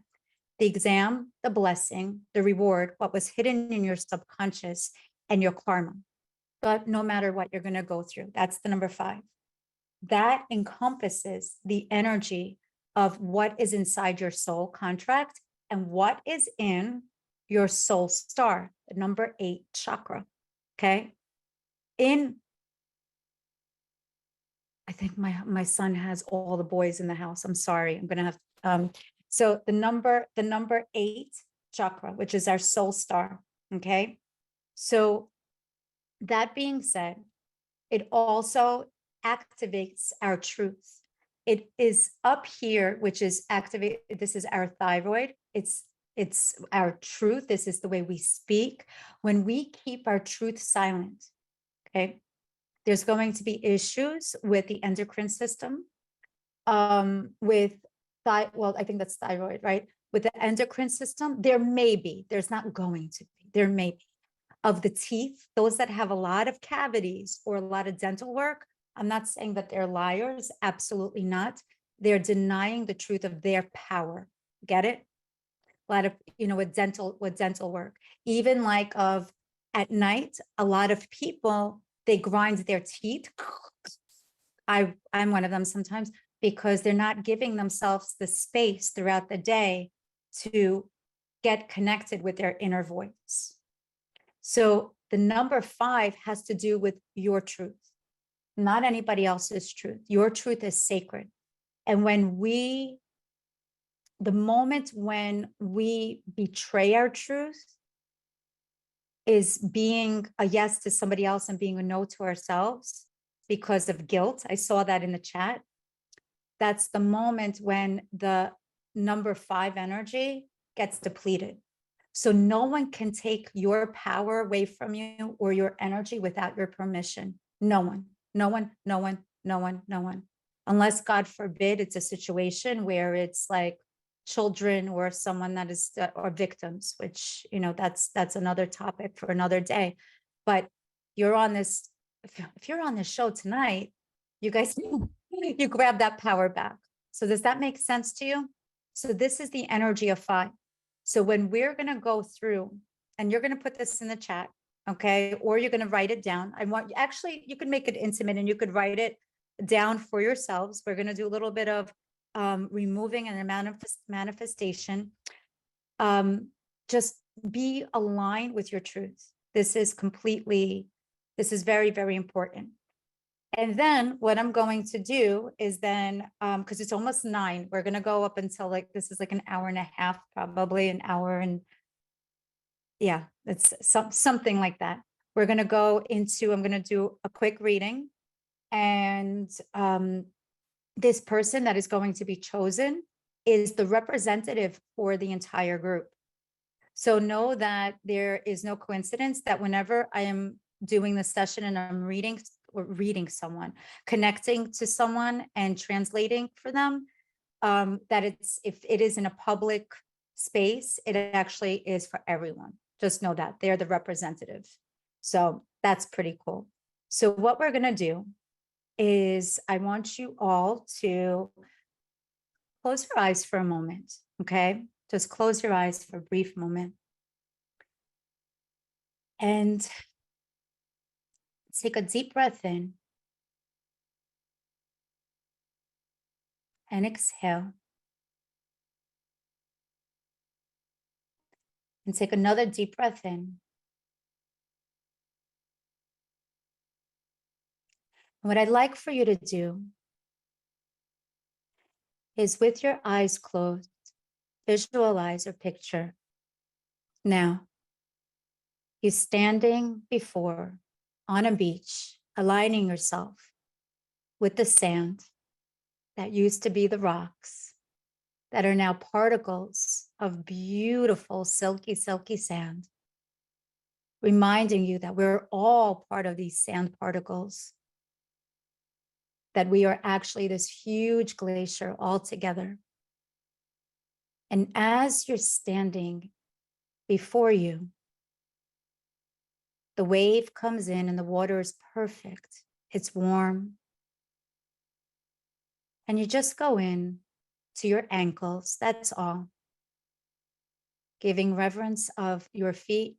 The exam, the blessing, the reward, what was hidden in your subconscious, and your karma. But no matter what you're going to go through, that's the number 5. That encompasses the energy of what is inside your soul contract and what is in your soul star, the number 8 chakra. Okay. I think my son has all the boys in the house. I'm sorry. I'm going to have, so the number 8 chakra, which is our soul star. Okay. So that being said, it also activates our truth. It is up here, which is activate. This is our thyroid. It's our truth. This is the way we speak. When we keep our truth silent, okay, there's going to be issues with the endocrine system, with well, I think that's thyroid, right? With the endocrine system, there's not going to be, there may be. Of the teeth, those that have a lot of cavities or a lot of dental work, I'm not saying that they're liars, absolutely not. They're denying the truth of their power. Get it? A lot of, with dental work, even like of at night, a lot of people, they grind their teeth. I'm one of them sometimes, because they're not giving themselves the space throughout the day to get connected with their inner voice. So the number 5 has to do with your truth, not anybody else's truth. Your truth is sacred. And the moment when we betray our truth is being a yes to somebody else and being a no to ourselves because of guilt. I saw that in the chat. That's the moment when the number 5 energy gets depleted. So no one can take your power away from you or your energy without your permission. No one, no one, no one, no one, no one. Unless, God forbid, it's a situation where it's like children or someone that is, or victims, which, that's another topic for another day. But you're on this, if you're on this show tonight, you guys, you grab that power back. So does that make sense to you? So this is the energy of 5. So when we're going to go through, and you're going to put this in the chat, okay, or you're going to write it down. Actually, you can make it intimate and you could write it down for yourselves. We're going to do a little bit of removing and a manifestation. Just be aligned with your truth. This is very, very important. And then what I'm going to do is then, because it's almost 9, we're going to go up until this is like an hour and a half, probably an hour. And yeah, it's something like that. We're going to go into, I'm going to do a quick reading. And this person that is going to be chosen is the representative for the entire group. So know that there is no coincidence that whenever I am doing the session and I'm reading someone, connecting to someone and translating for them, that if it is in a public space, it actually is for everyone. Just know that they're the representative. So that's pretty cool. So what we're going to do is I want you all to close your eyes for a moment. Okay. Just close your eyes for a brief moment. And take a deep breath in and exhale. And take another deep breath in. What I'd like for you to do is, with your eyes closed, visualize or picture now you standing before on a beach, aligning yourself with the sand, that used to be the rocks that are now particles of beautiful, silky, silky sand, reminding you that we're all part of these sand particles, that we are actually this huge glacier all together. And as you're standing before you, the wave comes in and the water is perfect. It's warm. And you just go in to your ankles, that's all. Giving reverence of your feet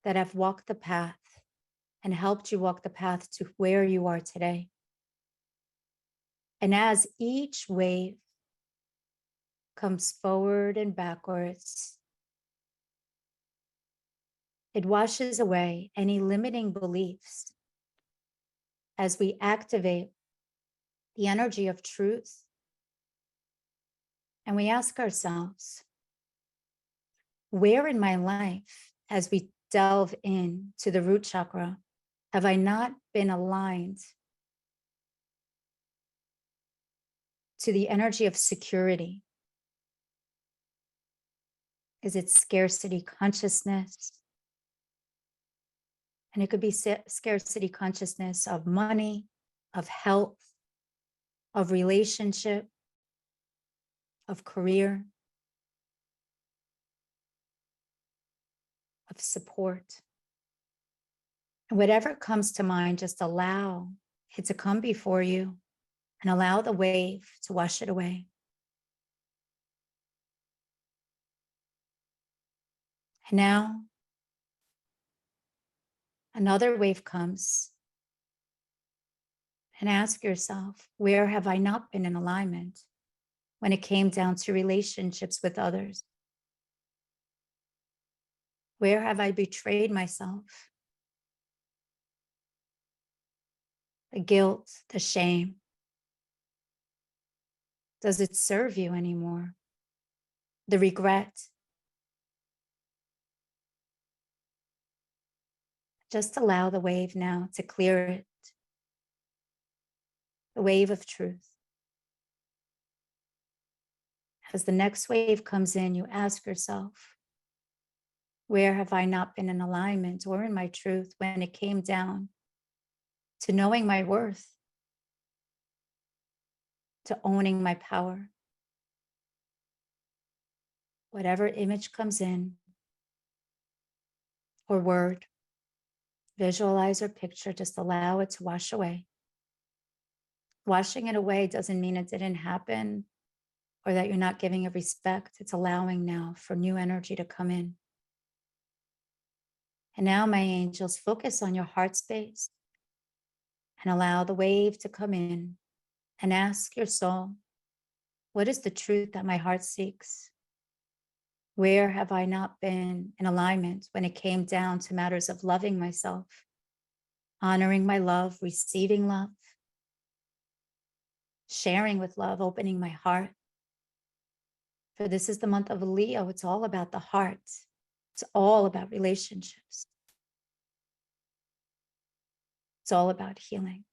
that have walked the path and helped you walk the path to where you are today. And as each wave comes forward and backwards, it washes away any limiting beliefs as we activate the energy of truth. And we ask ourselves, where in my life, as we delve into the root chakra, have I not been aligned to the energy of security? Is it scarcity consciousness? And it could be scarcity consciousness of money, of health, of relationship, of career, of support. And whatever comes to mind, just allow it to come before you and allow the wave to wash it away. And now, another wave comes, and ask yourself, where have I not been in alignment when it came down to relationships with others? Where have I betrayed myself? The guilt, the shame. Does it serve you anymore? The regret. Just allow the wave now to clear it. The wave of truth. As the next wave comes in, you ask yourself, where have I not been in alignment or in my truth when it came down to knowing my worth, to owning my power? Whatever image comes in, or word, visualize or picture, just allow it to wash away. Washing it away doesn't mean it didn't happen or that you're not giving it respect. It's allowing now for new energy to come in. And now, my angels, focus on your heart space and allow the wave to come in and ask your soul, what is the truth that my heart seeks? Where have I not been in alignment when it came down to matters of loving myself, honoring my love, receiving love, sharing with love, opening my heart? For this is the month of Leo. It's all about the heart. It's all about relationships. It's all about healing.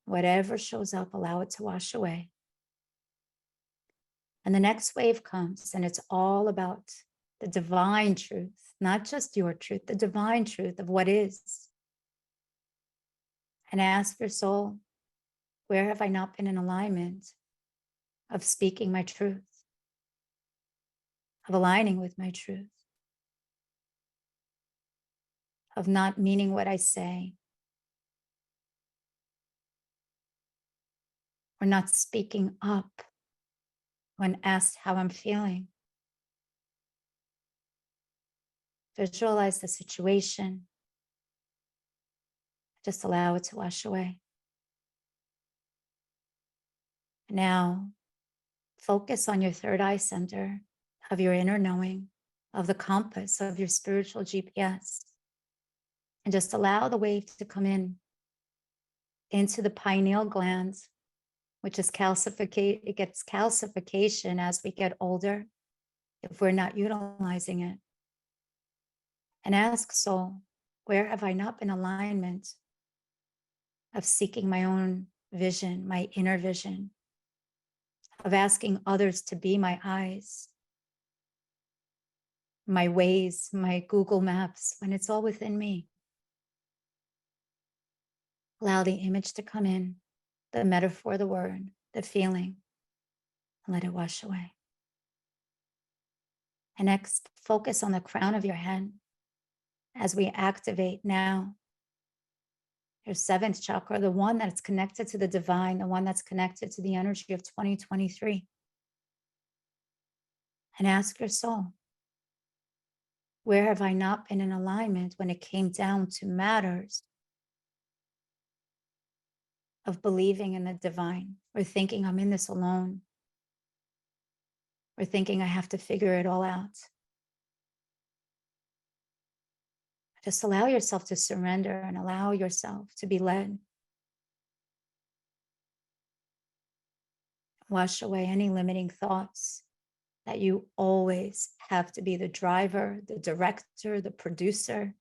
Whatever shows up, allow it to wash away. And the next wave comes, and it's all about the divine truth, not just your truth, the divine truth of what is. And ask your soul, where have I not been in alignment of speaking my truth, of aligning with my truth, of not meaning what I say, or not speaking up when asked how I'm feeling? Visualize the situation. Just allow it to wash away. Now, focus on your third eye center of your inner knowing, of the compass of your spiritual GPS. And just allow the wave to come in into the pineal gland, which is calcification. It gets calcification as we get older if we're not utilizing it. And ask soul, where have I not been in alignment of seeking my own vision, my inner vision of asking others to be my eyes, my ways, my Google Maps, when it's all within me. Allow the image to come in, the metaphor, the word, the feeling, and let it wash away. And next, focus on the crown of your head as we activate now your seventh chakra, the one that's connected to the divine, the one that's connected to the energy of 2023. And ask your soul, where have I not been in alignment when it came down to matters of believing in the divine, or thinking I'm in this alone, or thinking I have to figure it all out? Just allow yourself to surrender and allow yourself to be led. Wash away any limiting thoughts that you always have to be the driver, the director, the producer.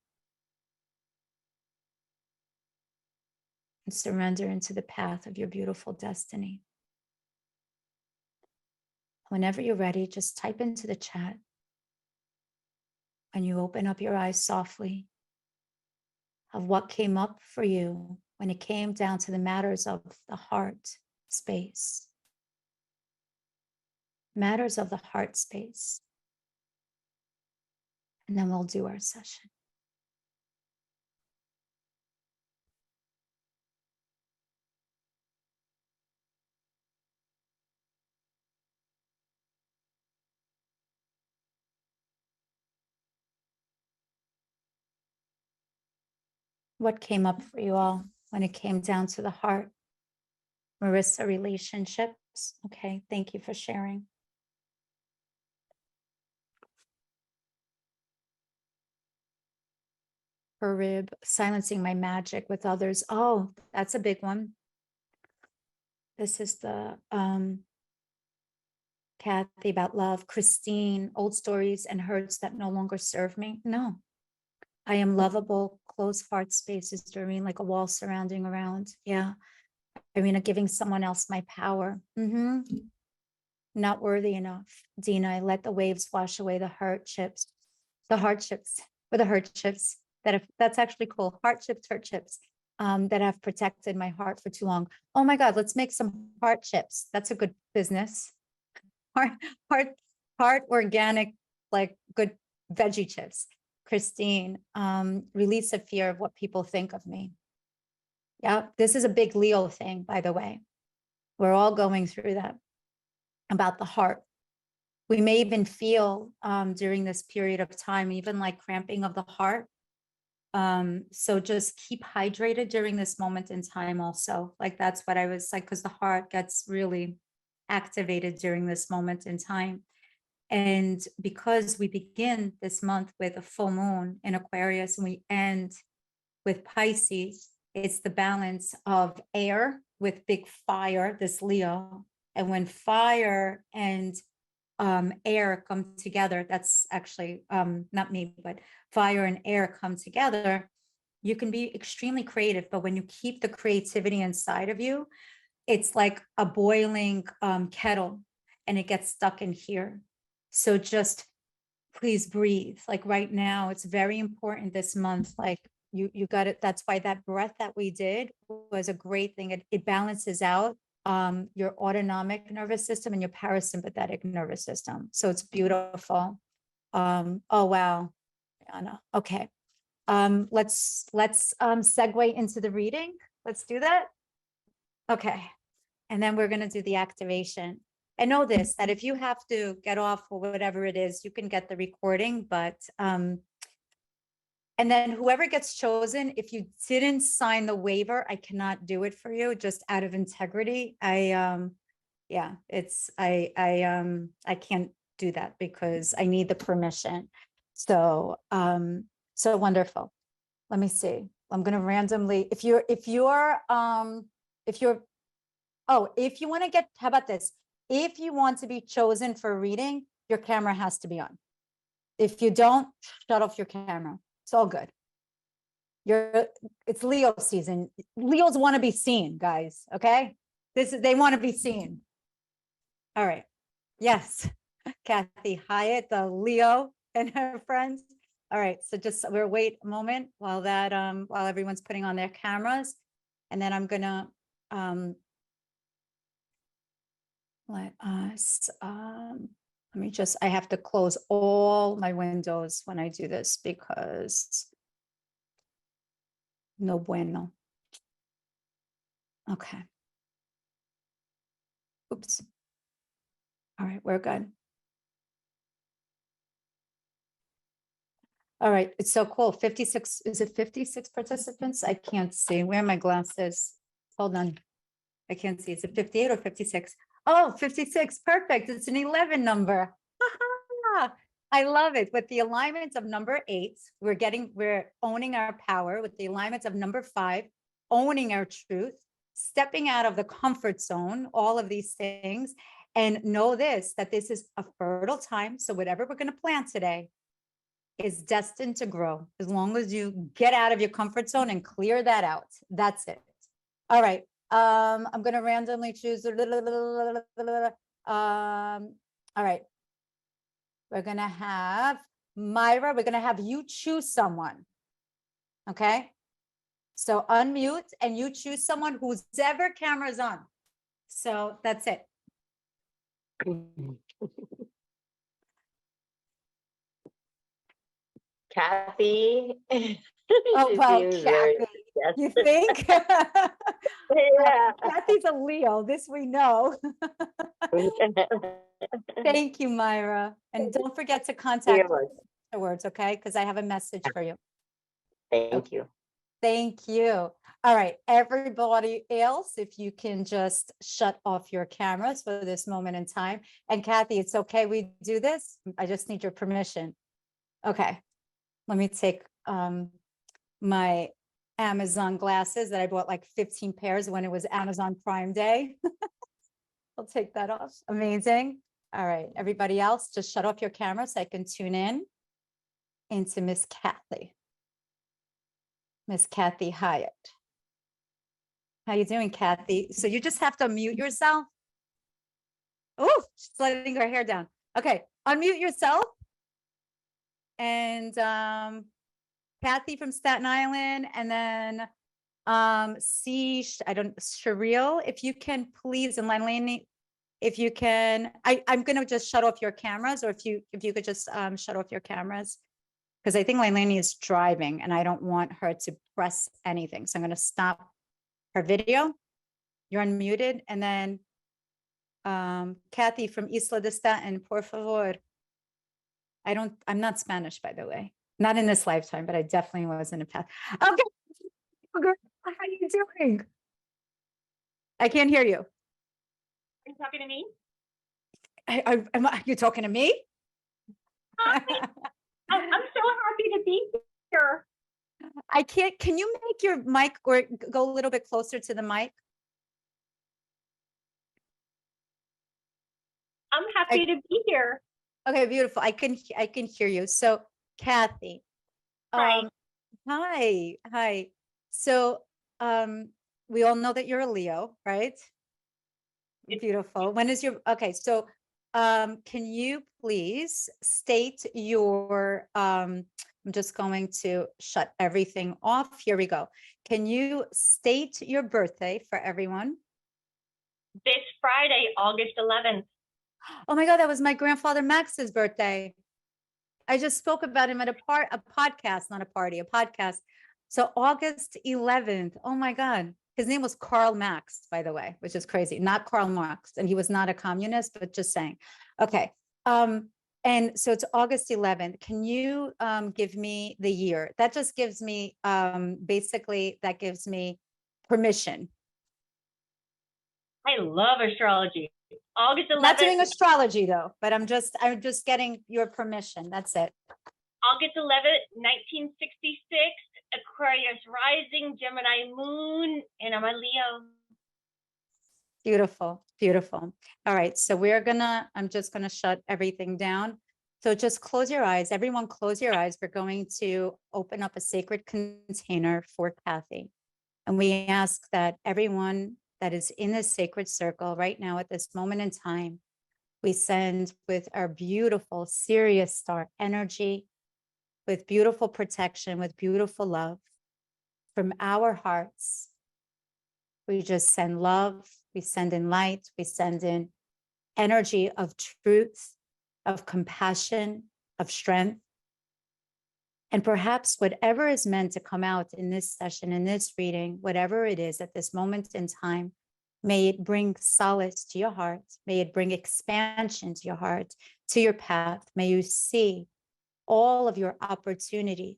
And surrender into the path of your beautiful destiny. Whenever you're ready, just type into the chat. And you open up your eyes softly of what came up for you when it came down to the matters of the heart space. Matters of the heart space. And then we'll do our session. What came up for you all when it came down to the heart? Marissa, relationships. Okay, thank you for sharing. Her rib, silencing my magic with others. Oh, that's a big one. This is the Kathy about love. Christine, old stories and hurts that no longer serve me. No, I am lovable, close heart spaces, Doreen, like a wall surrounding around. Yeah. Irina, giving someone else my power. Not worthy enough. Dina, I let the waves wash away the hardships, or the hardships that's actually cool. Hardships, that have protected my heart for too long. Oh my God, let's make some hardships. That's a good business. Heart organic, like good veggie chips. Christine, release of fear of what people think of me. Yeah, this is a big Leo thing, by the way. We're all going through that about the heart. We may even feel during this period of time, even like cramping of the heart. So just keep hydrated during this moment in time also. Like that's what I was like, because the heart gets really activated during this moment in time. And because we begin this month with a full moon in Aquarius and we end with Pisces, it's the balance of air with big fire, this Leo. And when fire and air come together, that's actually not me, but fire and air come together, you can be extremely creative. But when you keep the creativity inside of you, it's like a boiling kettle and it gets stuck in here. So just please breathe. Like right now, it's very important this month. Like you got it. That's why that breath that we did was a great thing. It balances out your autonomic nervous system and your parasympathetic nervous system. So it's beautiful. Oh, wow. Anna. Okay. Let's segue into the reading. Let's do that. Okay. And then we're going to do the activation. And know this, that if you have to get off or whatever it is, you can get the recording, but, and then whoever gets chosen, if you didn't sign the waiver, I cannot do it for you just out of integrity. Yeah, I can't do that because I need the permission. So, so wonderful. Let me see. I'm going to randomly, if you want to get, how about this? If you want to be chosen for a reading, your camera has to be on. If you don't, shut off your camera. It's all good. it's Leo season. Leos want to be seen, guys. Okay. They want to be seen. All right. Yes. Kathy Hyatt, the Leo and her friends. All right. So just we'll wait a moment while while everyone's putting on their cameras. And then I'm gonna let us let me just, I have to close all my windows when I do this because no bueno. Okay. Oops. All right, we're good. All right, it's so cool. 56, is it 56 participants? I can't see. Where are my glasses? Hold on. I can't see. Is it 58 or 56? Oh, 56. Perfect. It's an 11 number. I love it. With the alignments of number 8, we're owning our power. With the alignments of number 5, owning our truth, stepping out of the comfort zone, all of these things. And know this, that this is a fertile time. So whatever we're going to plant today is destined to grow as long as you get out of your comfort zone and clear that out. That's it. All right. I'm going to randomly choose. All right. We're going to have Myra. We're going to have you choose someone. Okay. So unmute and you choose someone whose ever camera's on. So that's it. Kathy. Oh, well, Kathy, you think? Yeah. Kathy's a Leo, this we know. Thank you, Myra. And don't forget to contact me afterwards, okay? Because I have a message for you. Thank you. Thank you. All right, everybody else, if you can just shut off your cameras for this moment in time. And Kathy, it's okay we do this? I just need your permission. Okay, let me take my Amazon glasses that I bought like 15 pairs when it was Amazon Prime Day. I'll take that off. Amazing. All right, everybody else, just shut off your camera so I can tune in into Miss Kathy. Miss Kathy Hyatt. How you doing, Kathy? So you just have to mute yourself. Oh, she's letting her hair down. Okay, unmute yourself. And Kathy from Staten Island, and then Shariel, if you can please, and Lanlene, if you can, I'm gonna just shut off your cameras, or if you could just shut off your cameras, because I think Lanlene is driving and I don't want her to press anything. So I'm gonna stop her video. You're unmuted. And then Kathy from Giza.The and por favor. I'm not Spanish, by the way. Not in this lifetime, but I definitely was in a past. Okay. How are you doing? I can't hear you. Are you talking to me? Are you talking to me? Hi. I'm so happy to be here. I can't. Can you make your mic or go a little bit closer to the mic? I'm happy to be here. Okay, beautiful. I can hear you. So, Kathy. Hi. Hi. So, we all know that you're a Leo, right? Beautiful. When is your, okay, so, can you please state your, I'm just going to shut everything off. Here we go. Can you state your birthday for everyone? This Friday, August 11th. Oh my God, that was my grandfather Max's birthday. I just spoke about him at a podcast, not a party, a podcast. So August 11th. Oh my God. His name was Karl Marx, by the way, which is crazy. Not Karl Marx. And he was not a communist, but just saying. Okay. And so it's August 11th. Can you give me the year? That just gives me, basically, that gives me permission. I love astrology. August 11th. Not doing astrology though, but I'm just getting your permission. That's it. August 11th, 1966, Aquarius rising, Gemini moon, and I'm a Leo. Beautiful, beautiful. All right, so I'm just gonna shut everything down. So just close your eyes. Everyone close your eyes. We're going to open up a sacred container for Kathy. And we ask that everyone that is in this sacred circle right now at this moment in time, we send with our beautiful Sirius star energy, with beautiful protection, with beautiful love from our hearts. We just send love, we send in light, we send in energy of truth, of compassion, of strength. And perhaps whatever is meant to come out in this session, in this reading, whatever it is at this moment in time, may it bring solace to your heart. May it bring expansion to your heart, to your path. May you see all of your opportunities,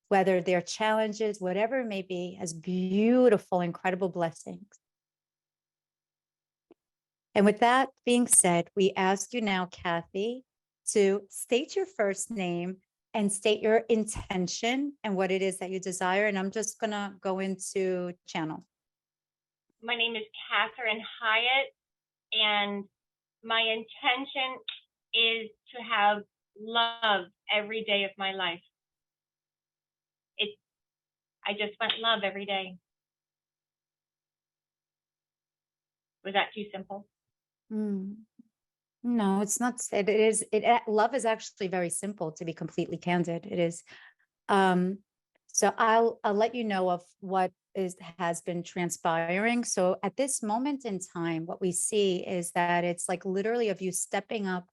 whether they're challenges, whatever it may be, as beautiful, incredible blessings. And with that being said, we ask you now, Kathy, to state your first name and state your intention and what it is that you desire. And I'm just going to go into channel. My name is Catherine Hyatt, and my intention is to have love every day of my life. I just want love every day. Was that too simple? No, it's not. It is. Love is actually very simple, to be completely candid. It is. So I'll let you know of what has been transpiring. So at this moment in time, what we see is that it's like literally of you stepping up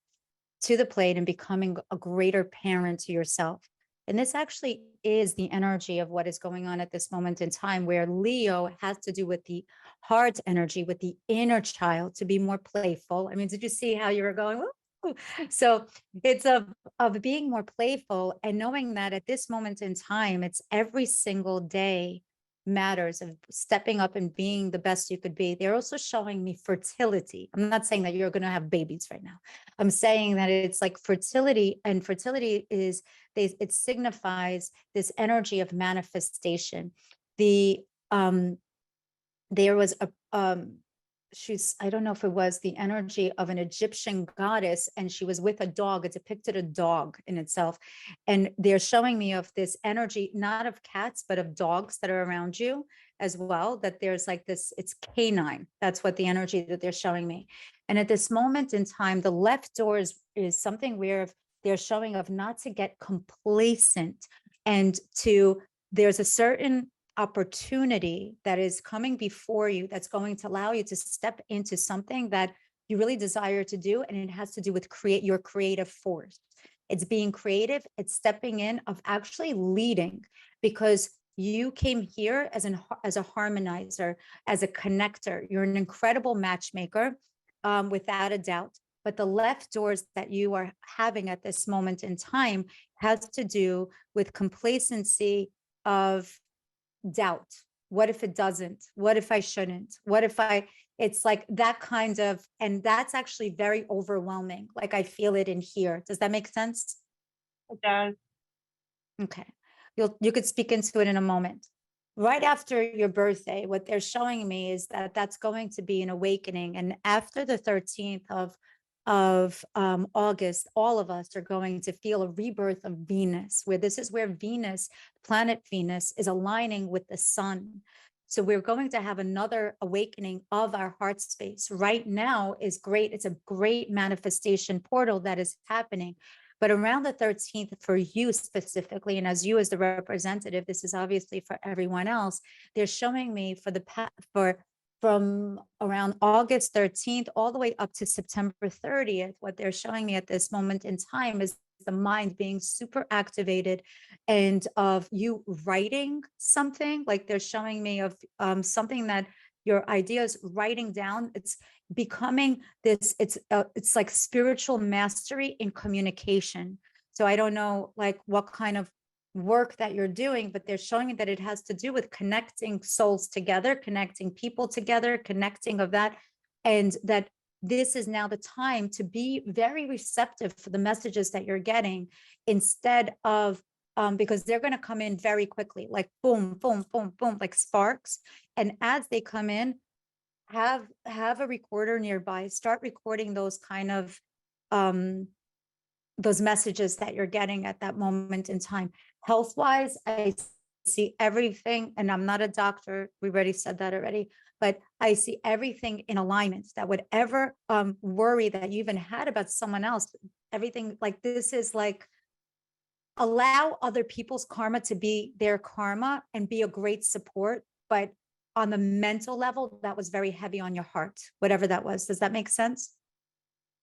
to the plate and becoming a greater parent to yourself. And this actually is the energy of what is going on at this moment in time, where Leo has to do with the heart energy, with the inner child, to be more playful. I mean, did you see how you were going? Woo! So it's of being more playful and knowing that at this moment in time, it's every single day matters, of stepping up and being the best you could be. They're also showing me fertility. I'm not saying that you're going to have babies right now. I'm saying that it's like fertility, and fertility is, it signifies this energy of manifestation. There was I don't know if it was the energy of an Egyptian goddess, and she was with a dog. It depicted a dog in itself. And they're showing me of this energy, not of cats, but of dogs that are around you as well, that there's like this, it's canine. That's what the energy that they're showing me. And at this moment in time, the left door is something where they're showing of not to get complacent, and there's a certain opportunity that is coming before you that's going to allow you to step into something that you really desire to do. And it has to do with your creative force. It's being creative. It's stepping in, of actually leading, because you came here as a harmonizer, as a connector. You're an incredible matchmaker, without a doubt. But the left doors that you are having at this moment in time has to do with complacency, of doubt. What if it doesn't? What if I shouldn't? What if it's like that kind of, and that's actually very overwhelming. Like I feel it in here. Does that make sense? It does. Okay. You could speak into it in a moment. Right after your birthday, what they're showing me is that that's going to be an awakening. And after the 13th of August, all of us are going to feel a rebirth of Venus, where this is where Venus, planet Venus, is aligning with the sun. So we're going to have another awakening of our heart space. Right now is great. It's a great manifestation portal that is happening. But around the 13th, for you specifically, and as you as the representative, this is obviously for everyone else, they're showing me from around August 13th all the way up to September 30th, what they're showing me at this moment in time is the mind being super activated, and of you writing something. Like they're showing me of something that your ideas, writing down. It's becoming this, it's like spiritual mastery in communication. So I don't know like what kind of work that you're doing, but they're showing me that it has to do with connecting souls together, connecting people together, connecting of that, and that this is now the time to be very receptive for the messages that you're getting, instead of because they're going to come in very quickly, like boom, boom, boom, boom, like sparks. And as they come in, have a recorder nearby, start recording those kind of those messages that you're getting at that moment in time. Health-wise, I see everything, and I'm not a doctor, we already said that already, but I see everything in alignment, that whatever worry that you even had about someone else, everything like this is like, allow other people's karma to be their karma and be a great support. But on the mental level, that was very heavy on your heart, whatever that was. Does that make sense?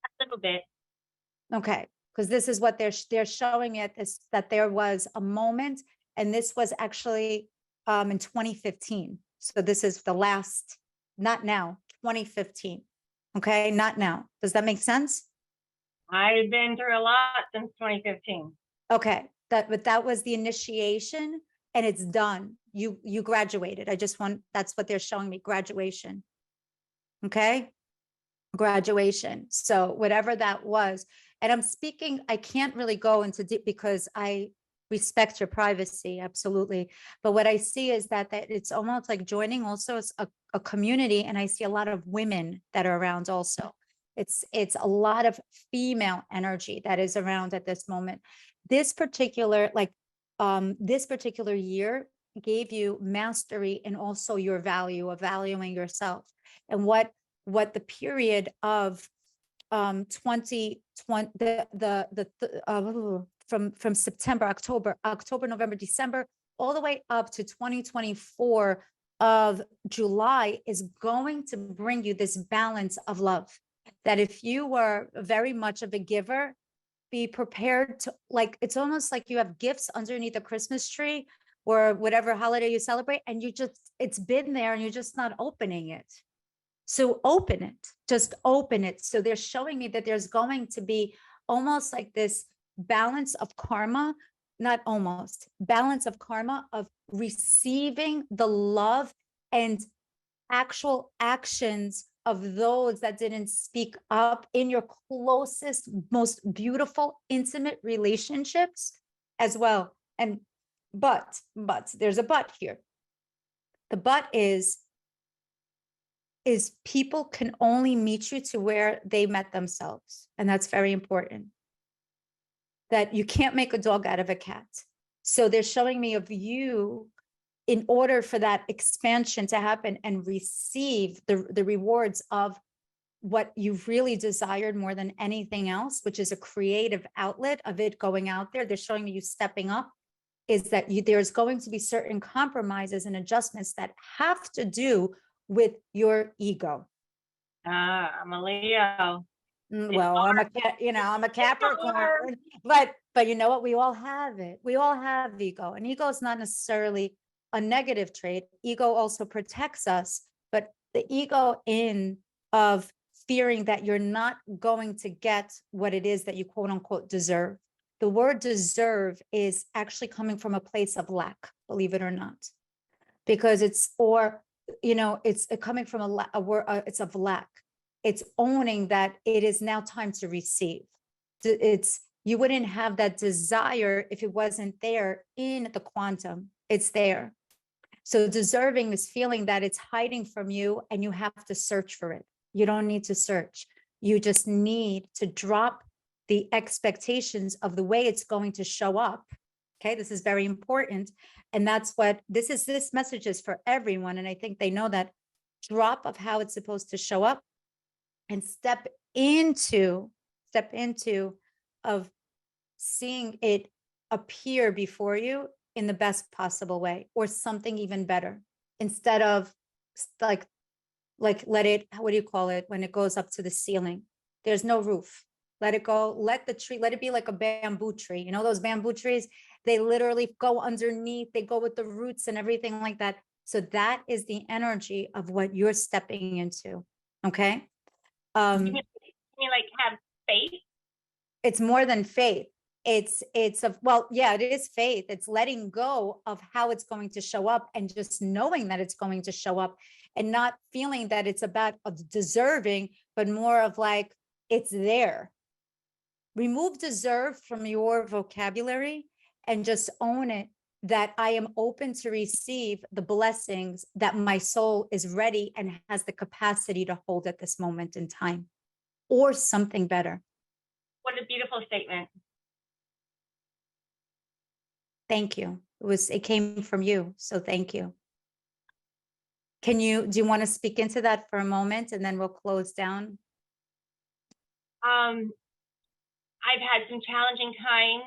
A little bit. Okay, because this is what they're showing it is that there was a moment, and this was actually in 2015. So this is the last, not now, 2015. Okay, not now. Does that make sense? I've been through a lot since 2015. Okay, but that was the initiation, and it's done. You graduated. I just want, that's what they're showing me, graduation. Okay, graduation. So whatever that was, and I'm speaking, I can't really go into deep because I respect your privacy, absolutely. But what I see is that it's almost like joining also a community, and I see a lot of women that are around also. It's a lot of female energy that is around at this moment. This particular, this particular year gave you mastery and also your value of valuing yourself. And what the period of 2020 from September, October, November, December, all the way up to 2024 of July is going to bring you this balance of love. That if you were very much of a giver, be prepared to, like, it's almost like you have gifts underneath a Christmas tree or whatever holiday you celebrate, and it's been there and you're just not opening it. So open it, just open it. So they're showing me that there's going to be almost like this balance of karma, not almost, balance of karma of receiving the love and actual actions of those that didn't speak up in your closest, most beautiful, intimate relationships as well. And but there's a but here. The but is people can only meet you to where they met themselves. And that's very important. That you can't make a dog out of a cat. So they're showing me of you, in order for that expansion to happen and receive the rewards of what you've really desired more than anything else, which is a creative outlet of it going out there. They're showing me you stepping up, is that there's going to be certain compromises and adjustments that have to do with your ego. I'm a Leo. Well, I'm a Capricorn, but you know what? We all have it. We all have ego, and ego is not necessarily a negative trait. Ego also protects us, but the ego of fearing that you're not going to get what it is that you quote unquote deserve. The word deserve is actually coming from a place of lack, believe it or not, because it's coming from a word, it's of lack. It's owning that it is now time to receive. You wouldn't have that desire if it wasn't there in the quantum. It's there. So deserving is feeling that it's hiding from you and you have to search for it. You don't need to search. You just need to drop the expectations of the way it's going to show up. Okay, this is very important. And that's what this message is for everyone. And I think they know that. Drop of how it's supposed to show up and step into of seeing it appear before you in the best possible way, or something even better, instead of like let it, what do you call it, when it goes up to the ceiling? There's no roof. Let it go. Let the tree, let it be like a bamboo tree. You know, those bamboo trees, they literally go underneath, they go with the roots and everything like that. So that is the energy of what you're stepping into. Okay. You mean like have faith? It's more than faith. It's it is faith. It's letting go of how it's going to show up and just knowing that it's going to show up, and not feeling that it's about deserving, but more of like, it's there. Remove deserve from your vocabulary and just own it, that I am open to receive the blessings that my soul is ready and has the capacity to hold at this moment in time, or something better. What a beautiful statement. Thank you. It came from you. So thank you. Do you want to speak into that for a moment and then we'll close down? I've had some challenging times,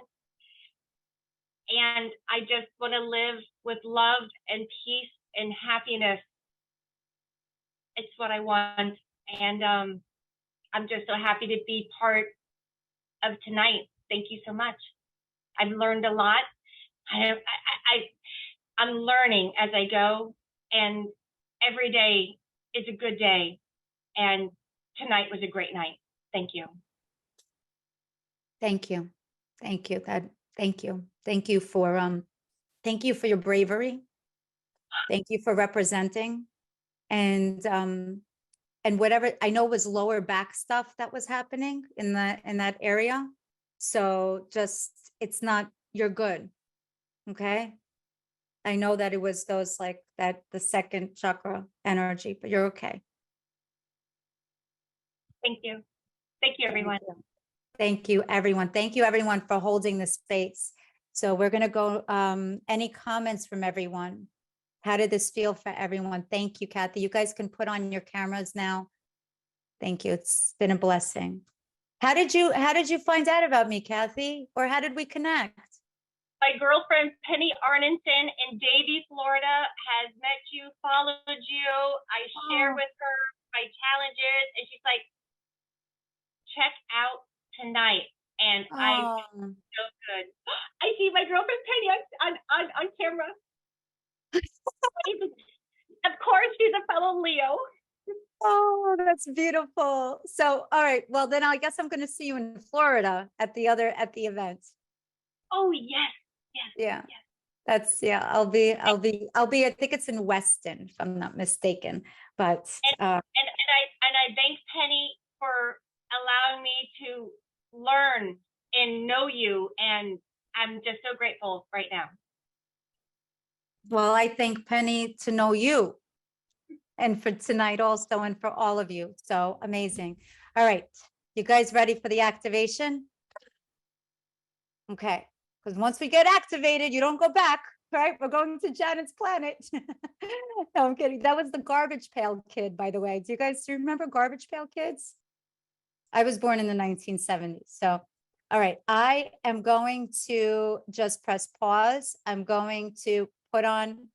and I just want to live with love and peace and happiness. It's what I want, and I'm just so happy to be part of tonight. Thank you so much. I've learned a lot. I'm learning as I go, and every day is a good day, and tonight was a great night. Thank you. Thank you. Thank you. Thank you. Thank you for your bravery. Thank you for representing. And whatever, I know it was lower back stuff that was happening in that area. So just, it's not, you're good. Okay. I know that it was those like that, the second chakra energy, but you're okay. Thank you. Thank you, everyone. Thank you, everyone. Thank you, everyone, for holding the space. So we're going to go, any comments from everyone? How did this feel for everyone? Thank you, Kathy. You guys can put on your cameras now. Thank you. It's been a blessing. How did you find out about me, Kathy? Or how did we connect? My girlfriend, Penny Arnenson in Davie, Florida, has met you, followed you. I share with her my challenges, and she's like, check out tonight. And I feel so good. I see my girlfriend Penny on camera. Of course, she's a fellow Leo. Oh, that's beautiful. So, all right. Well, then I guess I'm going to see you in Florida at the event. Oh, yes. Yes. Yeah. Yes. That's, yeah, I'll be, I think it's in Weston, if I'm not mistaken, but, And I thank Penny for allowing me to learn and know you. And I'm just so grateful right now. well, I thank Penny to know you and for tonight also, and for all of you. So amazing. All right. You guys ready for the activation? Okay. Because once we get activated, you don't go back, right? We're going to Janet's planet. No, I'm kidding. That was the Garbage Pail Kid, by the way. Do you guys remember Garbage Pail Kids? I was born in the 1970s. So, all right. I am going to just press pause. I'm going to put on